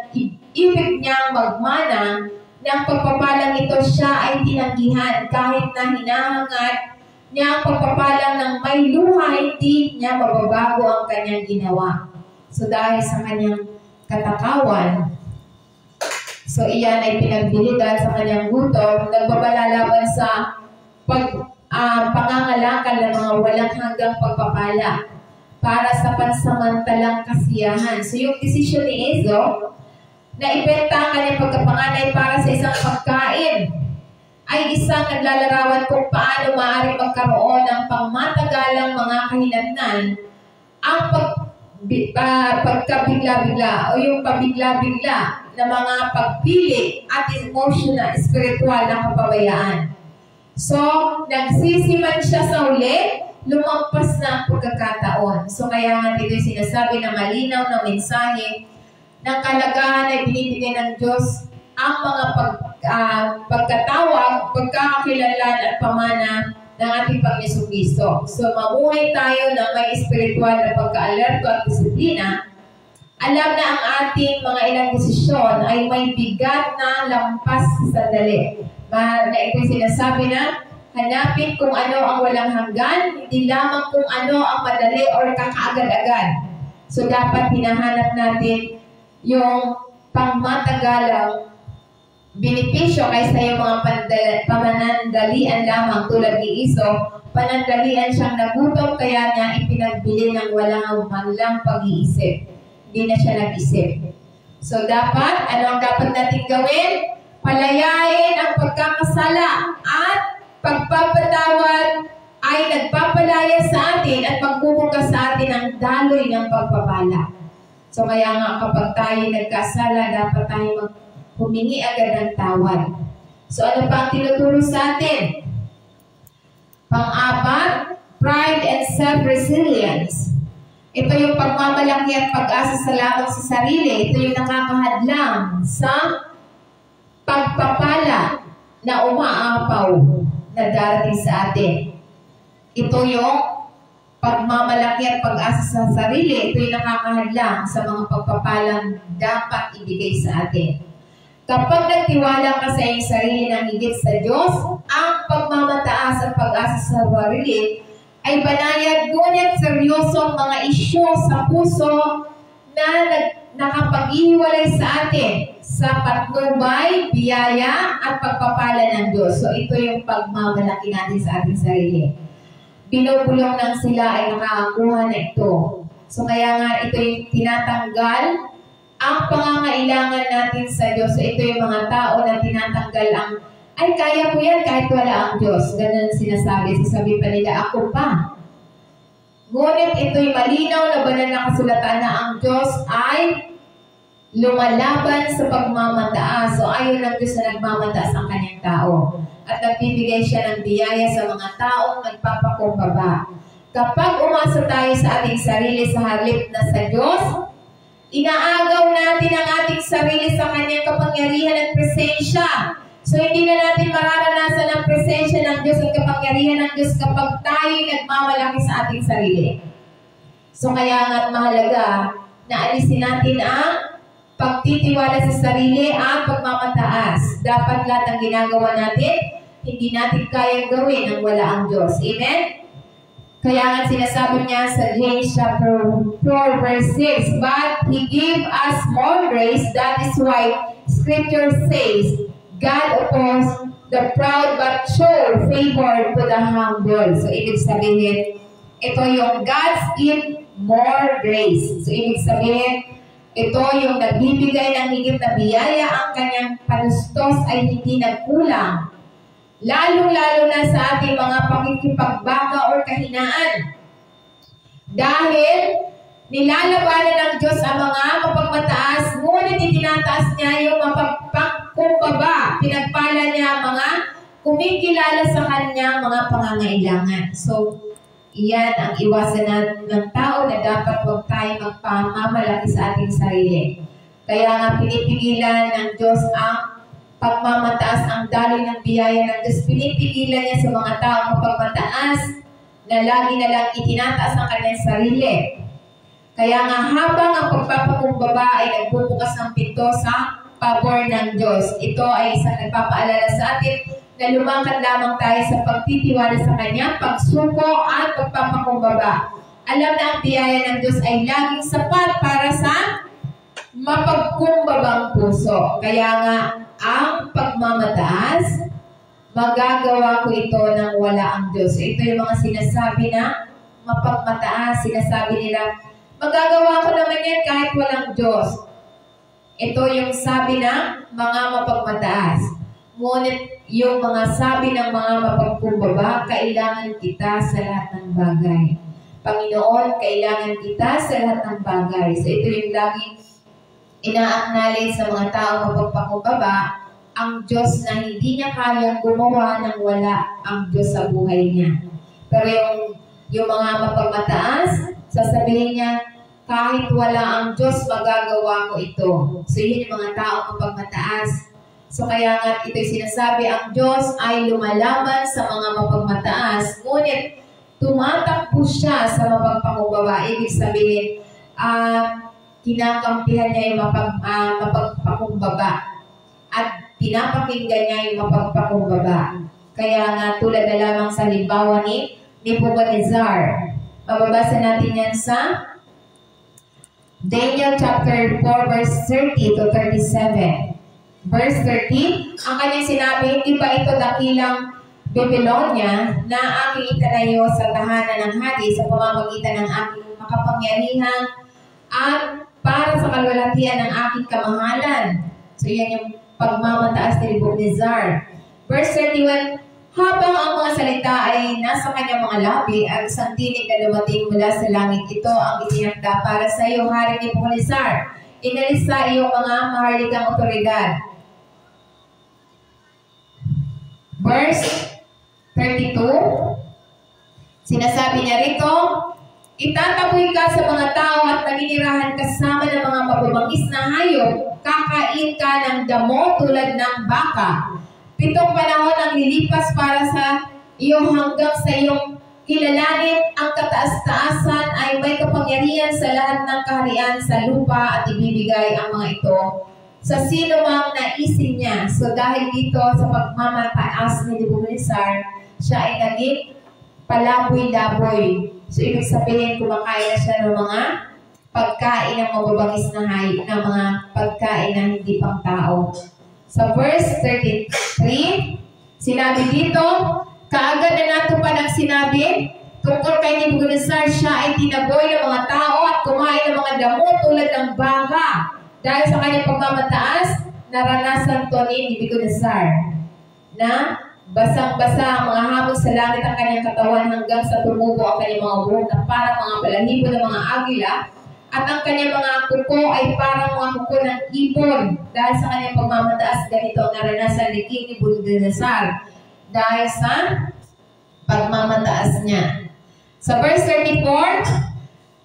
ibig niyang magmana, ng pagpapalang ito siya ay tinanggihan kahit na hinahangad niya ang pagpapalang ng may luha, hindi niya mababago ang kanyang ginawa. So dahil sa kanyang katakawan, so iyan ay pinagbili dahil sa kanyang gutom, nagbabalalaban sa pangangalakal ng mga walang hanggang pagpapala para sa pansamantalang kasiyahan. So yung desisyon ni Ezo na ibenta ang kanyang pagkapanganay para sa isang pagkain ay isang naglalarawan kung paano maaaring magkaroon ng pangmatagalang mga kahinatnan ang pagkabigla-bigla o yung pabigla-bigla na mga pagpili at emotional, spiritual na kapabayaan. So, nagsisiman siya sa uli, lumampas na ang pagkakataon. So, kaya nga dito yung sinasabi na malinaw na mensahe ng kalagahan ay binibigay ng Diyos ang mga pagkatawag, pagkakakilanlan at pamana ng ating Panginoon Kristo. So, mamuhay tayo na may espiritual na pagka-alerto at disiplina. Alam na ang ating mga ilang desisyon ay may bigat na lampas sa sandali. Na ito'y sinasabi na, hanapin kung ano ang walang hanggan, hindi lamang kung ano ang madali o kakaagad-agad. So, dapat hinahanap natin yung pangmatagalang benepisyo kaysa yung mga pamanandalian lamang tulad ni Iso. Panandalian siyang nagutom kaya niya ipinagbili ng walang manlang pag-iisip. Hindi na siya nag-isip. So dapat, ano ang dapat natin gawin? Palayain ang pagkakasala at pagpapatawad ay nagpapalaya sa atin at magbubukas sa atin ang daloy ng pagpapala. So kaya nga kapag tayo nagkasala, dapat tayo humingi agad ng tawad. So ano pa ang tinuturo sa atin? Pang-apat, pride and self-resilience. Ito yung pagmamalaki at pag-asa sa lamang sa sarili. Ito yung nakakahadlang sa pagpapala na umaapaw na darating sa atin. Ito yung pagmamalaki at pag-asa sa sarili. Ito yung nakakahadlang sa mga pagpapalang dapat ibigay sa atin. Kapag nagtiwala ka sa iyong sarili ng higit sa Diyos, ang pagmamataas at pag-asa sa sarili ay banayad, ngunit seryosong mga isyu sa puso na nakapag-ihiwalay sa atin sa patnubay, biyaya at pagpapala ng Diyos. So ito yung pagmamalaki natin sa ating sarili. Binubulong ng sila ay nakakakuha na ito. So kaya nga ito yung tinatanggal ang pangangailangan natin sa Diyos. So ito yung mga tao na tinatanggal ang, ay kaya ko yan kahit wala ang Diyos. Ganun sinasabi. Sasabi pa nila, ako pa. Ngunit ito'y malinaw na banal na kasulatan na ang Diyos ay lumalaban sa pagmamataas. So ayaw ng Diyos na nagmamataas ang kanyang tao. at nagbibigay siya ng biyaya sa mga taong nagpapakumbaba. Kapag umasa tayo sa ating sarili sa halip na sa Diyos, inaagaw natin ang ating sarili sa Kanyang kapangyarihan at presensya. So, hindi na natin mararanasan ang presensya ng Diyos at kapangyarihan ng Diyos kapag tayo nagmamalaki sa ating sarili. So, kaya nga't mahalaga na alisin natin ang pagtitiwala sa sarili at pagmamataas. Dapat lahat ng ginagawa natin, hindi natin kayang gawin nang wala ang Diyos. Amen? Kaya nga sinasabi niya sa James chapter 4 verse 6, "But He gave us more grace, that is why Scripture says, God opposes the proud but show favor to the humble." So, ibig sabihin, ito yung God's give more grace. So, ibig sabihin, ito yung nagbibigay ng higit na biyaya, ang kanyang panustos ay hindi nagkulang. Lalo-lalo na sa ating mga pakikipagbaka o kahinaan. Dahil nilalabanan ng Diyos ang mga mapagmataas, ngunit itinataas niya yung mapagpakumbaba. Pinagpala niya ang mga kumikilala sa kanya mga pangangailangan. So, iyan ang iwasan ng tao na dapat huwag tayo magpamamalaki sa ating sarili. Kaya nga pinipigilan ng Diyos ang pagmamataas, ang daloy ng biyaya ng Diyos. Pinipigilan niya sa mga taong mapagmataas na lagi na lang itinataas ang kanyang sarili. Kaya nga habang ang pagpapakumbaba ay nagbubukas ng pinto sa pabor ng Diyos, ito ay isang nagpapaalala sa atin na lumakad lamang tayo sa pagtitiwala sa Kanya, pagsuko at pagpapakumbaba. Alam na ang biyaya ng Diyos ay laging sapat para sa mapagkumbabang puso. Kaya nga, ang pagmamataas, magagawa ko ito nang wala ang Diyos. Ito yung mga sinasabi na mapagmataas. Sinasabi nila, magagawa ko naman yan kahit walang Diyos. Ito yung sabi ng mga mapagmataas. Ngunit yung mga sabi ng mga mapagkumbaba, kailangan kita sa lahat ng bagay. Panginoon, kailangan kita sa lahat ng bagay. So ito yung laging ina-acknowledge sa mga tao mapagpakumbaba, ang Diyos na hindi niya kayang gumawa nang wala ang Diyos sa buhay niya. Pero yung mga mapagmataas, sasabihin niya, kahit wala ang Diyos, magagawa ko ito. So yun yung mga tao mapagmataas. So kaya nga ito'y sinasabi, ang Diyos ay lumalaban sa mga mapagmataas, ngunit tumatakbo siya sa mapagpakumbaba. Ibig sabihin, kinakampihan niya yung mapagpakumbaba at pinapakinggan niya yung mapagpakumbaba. Kaya nga tulad na lamang sa halimbawa ni Nebuchadnezzar. Mababasa natin yan sa Daniel chapter 4 verse 30 to 37. Verse 30, ang kanyang sinabi, hindi ba ito dakilang Babylonia na aking itanayo sa tahanan ng hari sa pamamagitan ng aking makapangyarihan at para sa kalwalhatian ng aking kamahalan. So yan yung pagmamataas ni Nebuchadnezzar. Verse 31, habang ang mga salita ay nasa kanyang mga labi at isang tinig na dumating mula sa langit, ito ang itinakda para sa iyo, Hari Nebuchadnezzar. Inalis sa iyong mga maharlikang otoridad. Verse 32, sinasabi niya rito, itataboy ka sa mga tao at maninirahan kasama ng mga mababangis na hayop, kakain ka ng damo tulad ng baka. 7 panahon ang lilipas para sa iyo hanggang sa iyong kilalanin ang kataas-taasan ay may kapangyarihan sa lahat ng kaharian sa lupa at ibibigay ang mga ito sa sino mang naisin niya. So dahil dito sa pagmamataas ni Nebuchadnezzar, siya ay naging palaboy-laboy. So ibig sabihin, kumakain na siya ng mga pagkain ng mababangis na hayop, ng mga pagkain na hindi pang tao. Sa verse 33, sinabi dito, kaagad na natupad ang sinabi tungkol kay Nebuchadnezzar, siya ay tinaboy ng mga tao at kumain ng mga damo tulad ng baka. Dahil sa kanyang pagmamataas, naranasan to ni Nebuchadnezzar na basang-basa ang mga hamon sa langit ang kanyang katawan hanggang sa tumubo ang kanyang mga buhok na parang mga balahibo ng mga agila at ang kanyang mga kuko ay parang mga kuko ng ibon. Dahil sa kanyang pagmamataas, ganito ang naranasan ni King Nebuchadnezzar. dahil sa pagmamataas niya. Sa verse 34,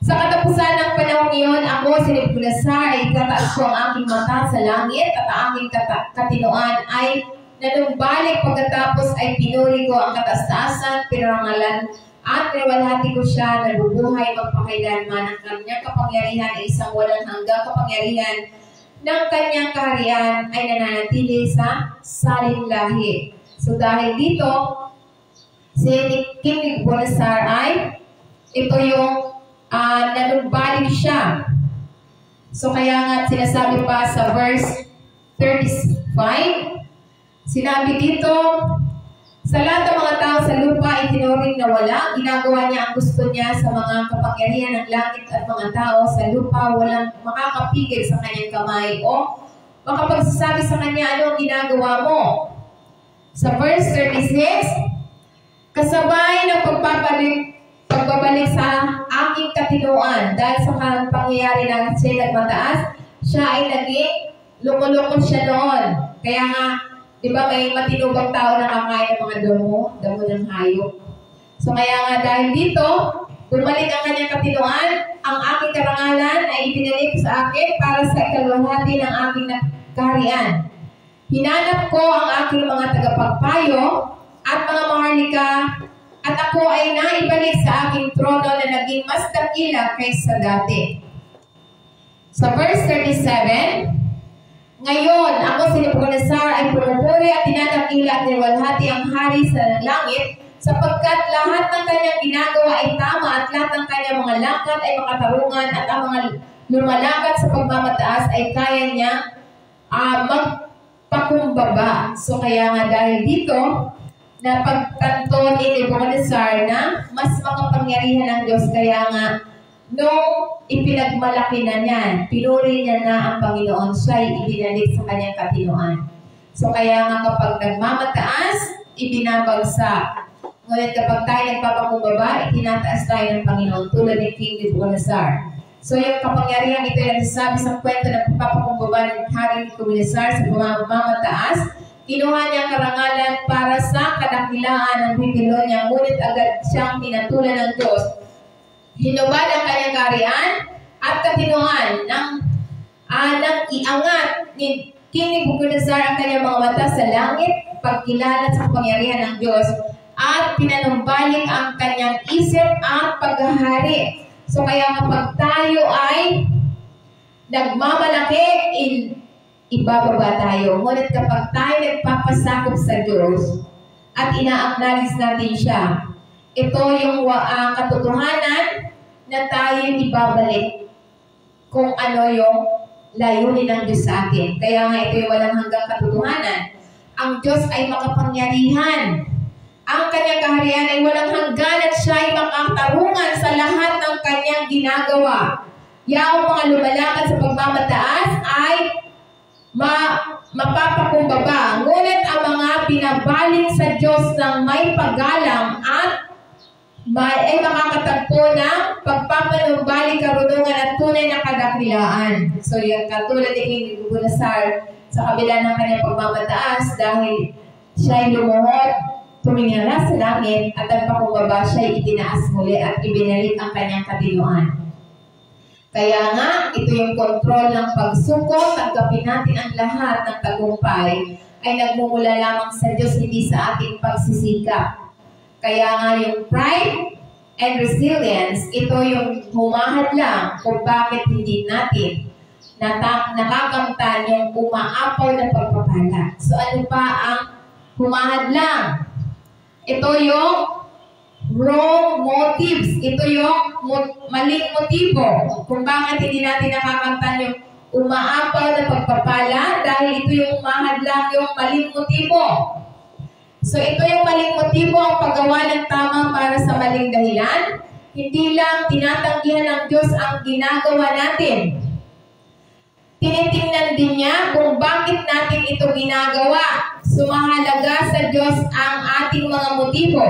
sa katapusan ng panahon iyon, ako, si Nebuchadnezzar, ay tataas ko ang aking mata sa langit at ang aking katinoan ay nanumbalik. Pagkatapos ay pinuri ko ang kataas-taasan, pinarangalan at niwalhati ko siya na bubuhay magpakailanman. Ang kanyang kapangyarihan ay isang walang hanggang kapangyarihan ng kanyang kaharian ay nananatili sa saling lahi. So dahil dito, si King Nebuchadnezzar ay ito yung nanumbalik siya. So kaya nga sinasabi pa sa verse 35, sinabi dito, sa lahat ng mga tao sa lupa itinuring na wala, ginagawa niya ang gusto niya sa mga kapangyarihan ng langit at mga tao sa lupa, walang makakapigil sa kanyang kamay o makapagsasabi sa kanya, ano ang ginagawa mo? Sa verse 36, kasabay ng pagbabalik sa aking katinuan dahil sa pangyayari ng siya nagmataas, siya ay naging loko-loko siya noon. Kaya nga, di ba may matinubang tao na kakain ng mga damo ng hayop. So kaya nga dahil dito, bumalik ang kanyang katinuan, ang aking karangalan ay ibinalik sa akin para sa ikalwalhati ng aking kaharian. Hinanap ko ang aking mga tagapagpayo at mga maharlika, at ako ay naibalik sa aking trono na naging mas dakila kaysa dati. Sa verse 37, ngayon, ako si Nebuchadnezzar ay pumupuri at tinadakila at niwalhati ang hari sa langit, sapagkat lahat ng kanyang ginagawa ay tama at lahat ng kanyang mga lakad ay makatarungan at ang mga lumalakad sa pagmamataas ay kaya niya magpakumbaba. So kaya nga dahil dito, na pagtanto ni Nebuchadnezzar na mas makapangyarihan ng Diyos, kaya nga nung ipinagmalaki na niyan, pinuri niya na ang Panginoon, siya ay ibinalik sa kanyang katinoan. So kaya nga kapag nagmamataas, ibinabagsak. Ngunit kapag tayo nagpapakumbaba, itinataas tayo ng Panginoon tulad ni King Nebuchadnezzar. So yung kapangyarihan ito ay nasasabi sa kwento ng pagpapakumbaba ng Hari Nebuchadnezzar sa pagmamataas. Kinuha niya ang karangalan para sa kadakilaan ng Babylonia, ngunit agad siyang pinatulan ng Diyos. Hinubad ang kanyang kaharian at katinuan ng iangat ni King Nebuchadnezzar ang kanyang mga mata sa langit, pagkilala sa kapangyarihan ng Diyos, at pinanumbalik ang kanyang isip at paghahari. So kaya kapag tayo ay nagmamalaki, ibababa tayo. Ngunit kapag tayo nagpapasakop sa Diyos at ina-acknowledge natin siya, ito yung katotohanan na tayo ibabalik kung ano yung layunin ng Diyos sa atin. Kaya nga ito yung walang hanggang katotohanan. Ang Diyos ay makapangyarihan. Ang kanyang kaharian ay walang hanggan at siya ay makatarungan sa lahat ng kanyang ginagawa. Yaong mga lumalakad sa pagmamataas ay mapapakumbaba. Ngunit ang mga binabalik sa Diyos ng may paggalang at ay makakatagpo ng pagpapanumbalik, karunungan at tunay na kadakilaan. So yung katulad ni King Nebuchadnezzar sa kabila ng kanyang pagmamataas, dahil siya ay lumuhod, tumingala sa langit at nagpakumbaba, siya ay itinaas muli at ibinalik ang kanyang katinuan. Kaya nga, ito yung kontrol ng pagsuko, tanggapin natin ang lahat ng tagumpay ay nagmumula lamang sa Diyos, hindi sa ating pagsisikap. Kaya nga yung pride and resilience, ito yung humahad lang kung bakit hindi natin nakakamtan yung umaapaw na pagpapala. So ano pa ang humahad lang? Ito yung wrong motives. Ito yung maling motibo. Kung bakit hindi natin nakakamtan yung umaapaw na pagpapala, dahil ito yung humahad lang yung maling motibo. So ito yung maling motibo, ang paggawa ng tama para sa maling dahilan. Hindi lang tinatanggihan ng Diyos ang ginagawa natin. Tinitingnan din niya kung bakit natin ito ginagawa. Sumahalaga sa Diyos ang ating mga motibo.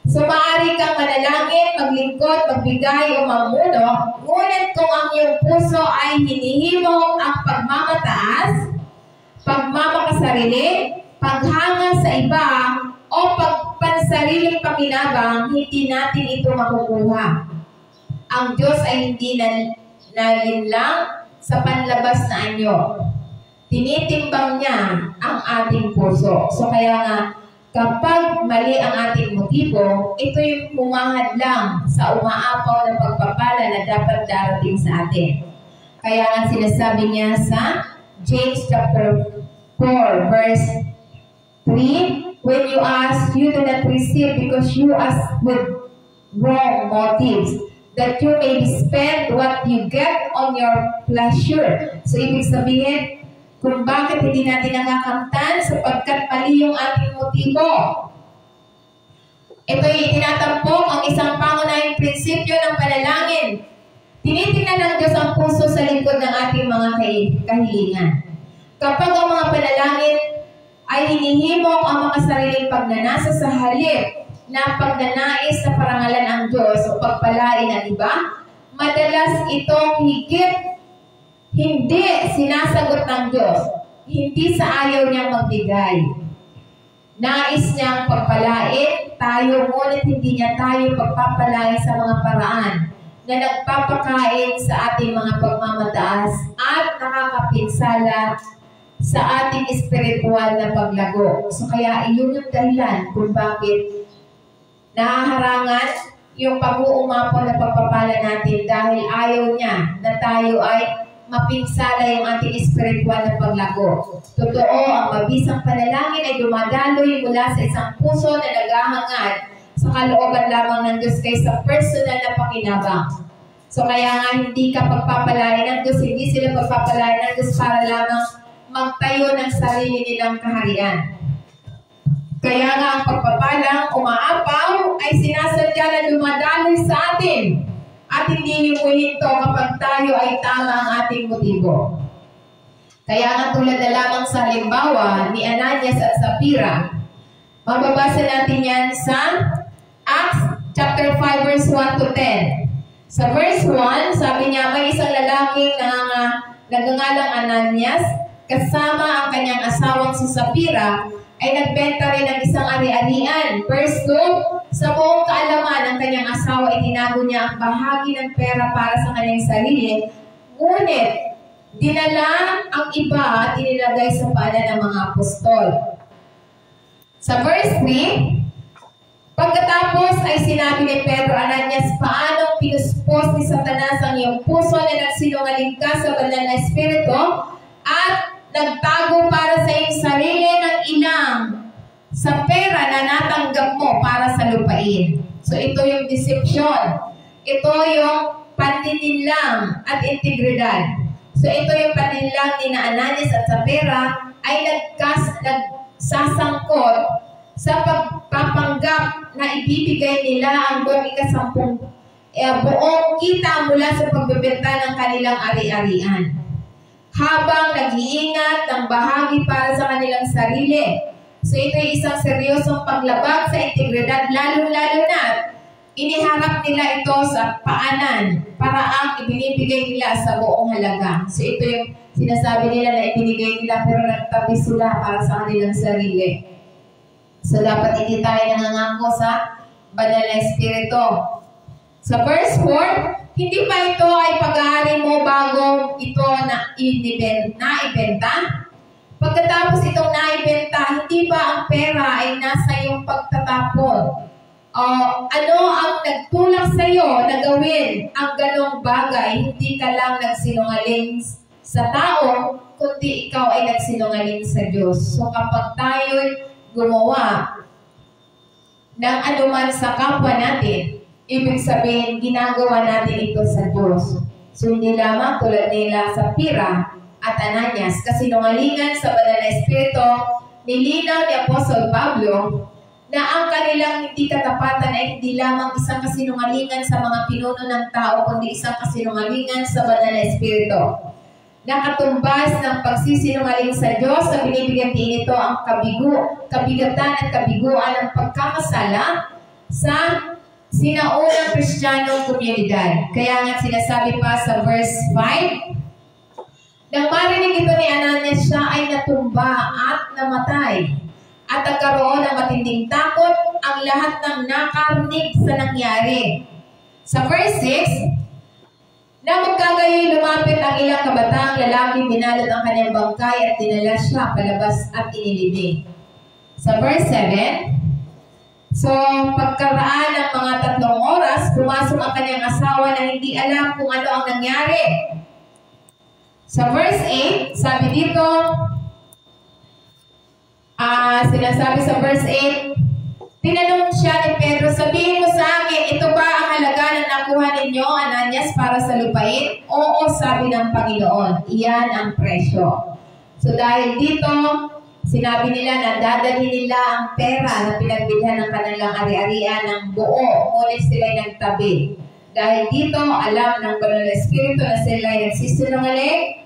So maaari kang manalangin, maglingkod, magbigay o mamuno, ngunit kung ang iyong puso ay hinihimok ang pagmamataas, pagmamakasarili, paghanga sa iba, o pansariling pakinabang, hindi natin ito makukuha. Ang Diyos ay hindi nalinlang sa panlabas na anyo. Tinitimbang niya ang ating puso. So kaya nga, kapag mali ang ating motibo, ito yung humahad lang sa umaapaw na pagpapala na dapat darating sa atin. Kaya nga sinasabi niya sa James chapter 4 verse 3, when you ask, you do not receive because you ask with wrong motives, that you may spend what you get on your pleasure. So ibig sabihin, kung bakit hindi natin nakakamtan, sapagkat mali yung ating motibo. Ito'y itinatampok ang isang pangunahing prinsipyo ng panalangin. Tinitingnan ng Diyos ang puso sa likod ng ating mga kahilingan. Kapag ang mga panalangin ay hinihimok ang mga sariling pagnanasa sa halip na pagnanais na parangalan ang Diyos o pagpalain ang iba, madalas itong higit hindi sinasagot ng Diyos, hindi sa ayaw niyang magbigay. Nais niyang pagpalain tayo, ngunit hindi niya tayo pagpapalain sa mga paraan na nagpapakain sa ating mga pagmamataas at nakakapinsala sa ating espiritual na paglago. So kaya iyon yung dahilan kung bakit nahaharangan yung pag-uumapo na pagpapala natin dahil ayaw niya na tayo ay mapinsala yung ating espiritual na paglago. Totoo, ang mabisang panalangin ay dumadaloy mula sa isang puso na naghahangad sa kalooban lamang ng Diyos kaysa personal na pakinabang. So kaya nga hindi ka pagpapalain ng Diyos, hindi sila pagpapalain ng Diyos para lamang magtayo ng sarili nilang kaharian. Kaya nga ang pagpapalang umaapaw ay sinasadya na dumadaloy sa atin at hindi himuhinto kapag tayo ay tama ang ating motibo. Kaya nga tulad na lamang sa halimbawa ni Ananias at Sapphira, mababasa natin yan sa Acts chapter 5 verse 1 to 10. Sa verse 1, sabi niya, may isang lalaking nagangalang Ananias, kasama ang kanyang asawang si Sapphira, ay nagbenta rin ng isang ari-arian. Verse 2, sa buong kaalaman ng kanyang asawa, itinago niya ang bahagi ng pera para sa kanyang sarili, ngunit dinala ang iba at inilagay sa pala ng mga apostol. Sa verse 3, pagkatapos ay sinabi ni Pedro, Ananias, paanong pinuspos ni Satanas ang iyong puso na nagsinungaling ka sa banal na espiritu at nagtago para sa iyong sarili ng ilang sa pera na natanggap mo para sa lupain. So ito yung deception. Ito yung paninlang at integridad. So ito yung paninlang ni Ananias at Sapphira ay nagsasangkot sa pagpapanggap na ibibigay nila ang buong buong kita mula sa pagbebenta ng kanilang ari-arian, habang nag-iingat ng bahagi para sa kanilang sarili. So ito ay isang seryosong paglabag sa integridad, lalo-lalo na iniharap nila ito sa paanan para ang ibinibigay nila sa buong halaga. So ito yung sinasabi nila na ibinigay nila pero nagtabi sila para sa kanilang sarili. So dapat hindi tayo nangangako sa banal na espiritu. Sa verse 4, hindi ba ito ay pag-aari mo bago ito na ibenta? Pagkatapos itong naibenta, hindi ba ang pera ay nasa iyong pagtatapon? Ano ang nagtulak sa iyo na gawin ang ganong bagay? Hindi ka lang nagsinungaling sa tao, kundi ikaw ay nagsinungaling sa Diyos. So kapag tayo'y gumawa ng anuman sa kapwa natin, ibig sabihin, ginagawa natin ito sa Diyos. So, hindi lamang tulad nila Sapphira at Ananias, kasinungalingan sa banal na espiritu, nilinaw ni Apostol Pablo na ang kanilang hindi katapatan ay hindi lamang isang kasinungalingan sa mga pinuno ng tao, kundi isang kasinungalingan sa banal na espiritu. Nakatumbas ng pagsisinungaling sa Diyos na binibigyan din ito ang kabigatan at kabiguan ng pagkakasala sa sinaunang Kristiyanong komunidad. Kaya nga sinasabi pa sa verse 5, nang marinig ito ni Ananias, siya ay natumba at namatay. at nagkaroon ng matinding takot ang lahat ng nakarinig sa nangyari. Sa verse 6, na magkagayoy lumapit ang ilang kabataang lalaki, binalot ang kanyang bangkay at dinala siya palabas at inilibing. Sa verse 7, so pagkaraan ng mga 3 oras, pumasok ang kanyang asawa na hindi alam kung ano ang nangyari. Sa verse 8, sabi dito, sinasabi sa verse 8, tinanong siya ni Pedro, sabihin mo sa akin, ito ba ang halaga na nakuha ninyo, Ananias, para sa lupain? Oo, sabi ng Panginoon, iyan ang presyo. So dahil dito, sinabi nila na dadalhin nila ang pera na pinagbilhan ng kanilang ari-arian ng buo, ngunit sila'y nagtabi. Dahil dito, alam ng Banal na Espiritu na sila'y nagsisinungaling.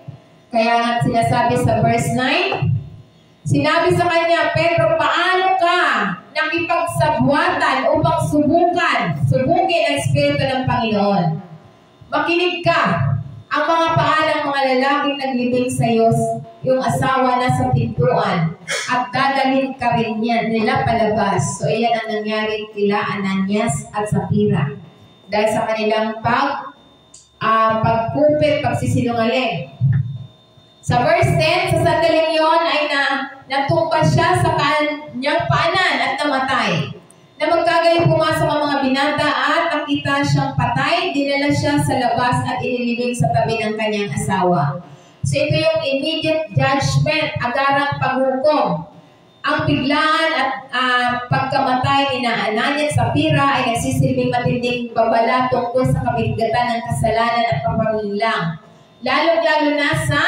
Kaya nga sinasabi sa verse 9, sinabi sa kanya, Pedro, paano ka nakipagsabwatan upang subukin ang Espiritu ng Panginoon? Makinig ka, ang mga paalang mga lalaking naglibing sa iyo, yung asawa na sa pintuan, at dadalhin ka rin yan nila palabas. So, iyan ang nangyari kila Ananias at Sapphira. Dahil sa kanilang pagkupit, pagsisinungaling. Sa verse 10, sa sandaling yon ay natumpa siya sa kanyang paanan at namatay. Na magkagayon pumasok ang mga binata at nakita siyang patay, dinala siya sa labas at inilibing sa tabi ng kanyang asawa. So ito yung immediate judgment, agarang paghukom. Ang biglaan at pagkamatay ni Ananias at Sapphira ay nagsisilbing matinding babala tungkol sa kabigatan ng kasalanan at pagpapalinlang. Lalo-lalo na sa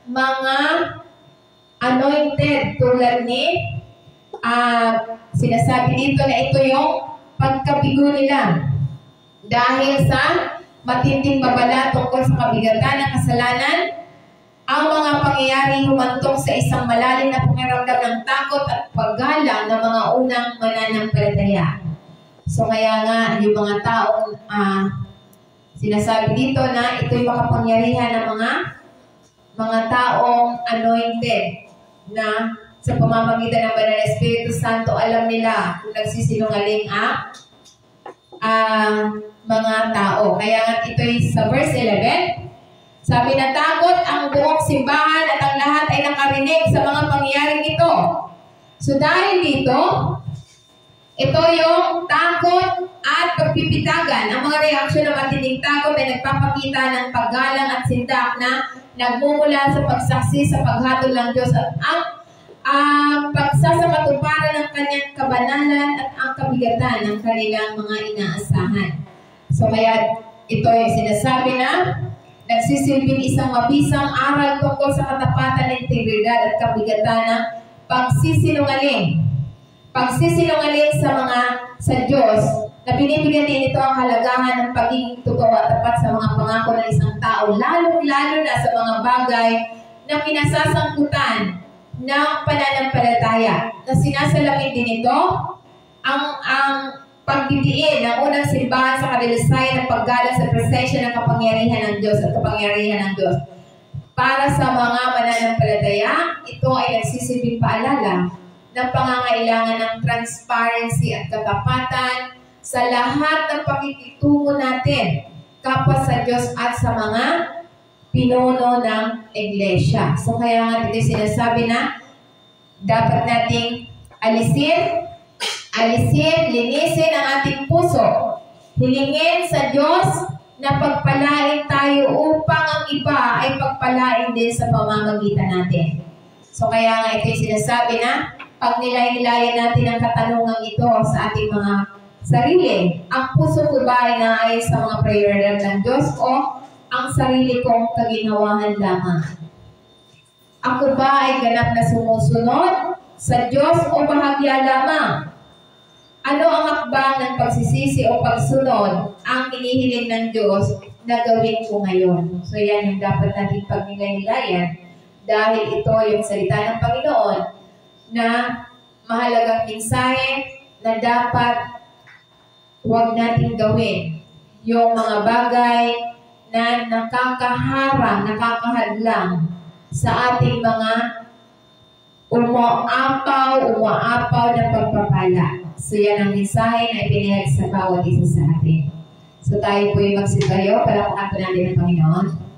mga anointed tulad ni sinasabi dito na ito yung pagkabigo nila dahil sa matinding babala tungkol sa kabigatan ng kasalanan. Ang mga pangyayari humantong sa isang malalim na pakiramdam ng takot at paggalang ng mga unang mananampalataya. So kaya nga yung mga taong sinasabi dito na ito yung makapangyarihan ng mga taong anointed na sa pamamagitan ng Banal na Espiritu Santo, alam nila kung nagsisinungaling mga tao. Kaya nga ito'y sa verse 11, sabi na takot ang buong simbahan at ang lahat ay nakarinig sa mga pangyayaring ito. So dahil dito, ito yung takot at pagpipitagan. Ang mga reaksyon ng matinding takot ay nagpapakita ng paggalang at sindak na nagmumula sa pagsaksi sa paghatol ng Diyos at ang pagsasakatuparan ng kanyang kabanalan at ang kabigatan ng kanilang mga inaasahan. So kaya ito yung sinasabi na nagsisilbing isang mabisang aral tungkol sa katapatan, integridad at kabigatan ng pagsisinungaling. Pagsisinungaling sa Diyos na binibigyan din ito ang halagahan ng pagiging totoo at tapat sa mga pangako ng isang tao, lalo-lalo na sa mga bagay na pinasasangkutan ng pananampalataya. Na sinasalamin din ito ang pagdidiin ng unang simbahan sa kadalasayan ng paggalang sa presensya ng kapangyarihan ng Diyos at kapangyarihan ng Diyos. Para sa mga mananampalataya, ito ay nagsisilbing paalala ng pangangailangan ng transparency at katapatan sa lahat ng pakikitungo natin kapwa sa Diyos at sa mga pinuno ng iglesia. So kaya nga dito sinasabi na dapat nating alisin, linisin ang ating puso. Hilingin sa Diyos na pagpalain tayo upang ang iba ay pagpalain din sa pamamagitan natin. So kaya nga ito yung sinasabi na pag nilay-nilayan natin ang katanungang ito sa ating mga sarili, ang puso ko ba ay naayos sa mga prioridad ng Diyos o ang sarili kong kaginawahan lamang? Ako ba ay ganap na sumusunod sa Diyos o bahagya lamang? Ano ang hakbang ng pagsisisi o pagsunod ang inihiling ng Diyos na gawin ko ngayon? So yan yung dapat natin pagnilay-nilayan dahil ito yung salita ng Panginoon na mahalagang mensahe na dapat huwag natin gawin. Yung mga bagay na nakakaharang, nakakahadlang sa ating mga umaapaw na pagpapala. So yan ang mensahe na ipinahayag sa bawat isa sa atin. So tayo po yung magsibayo para pakanta natin ng Panginoon.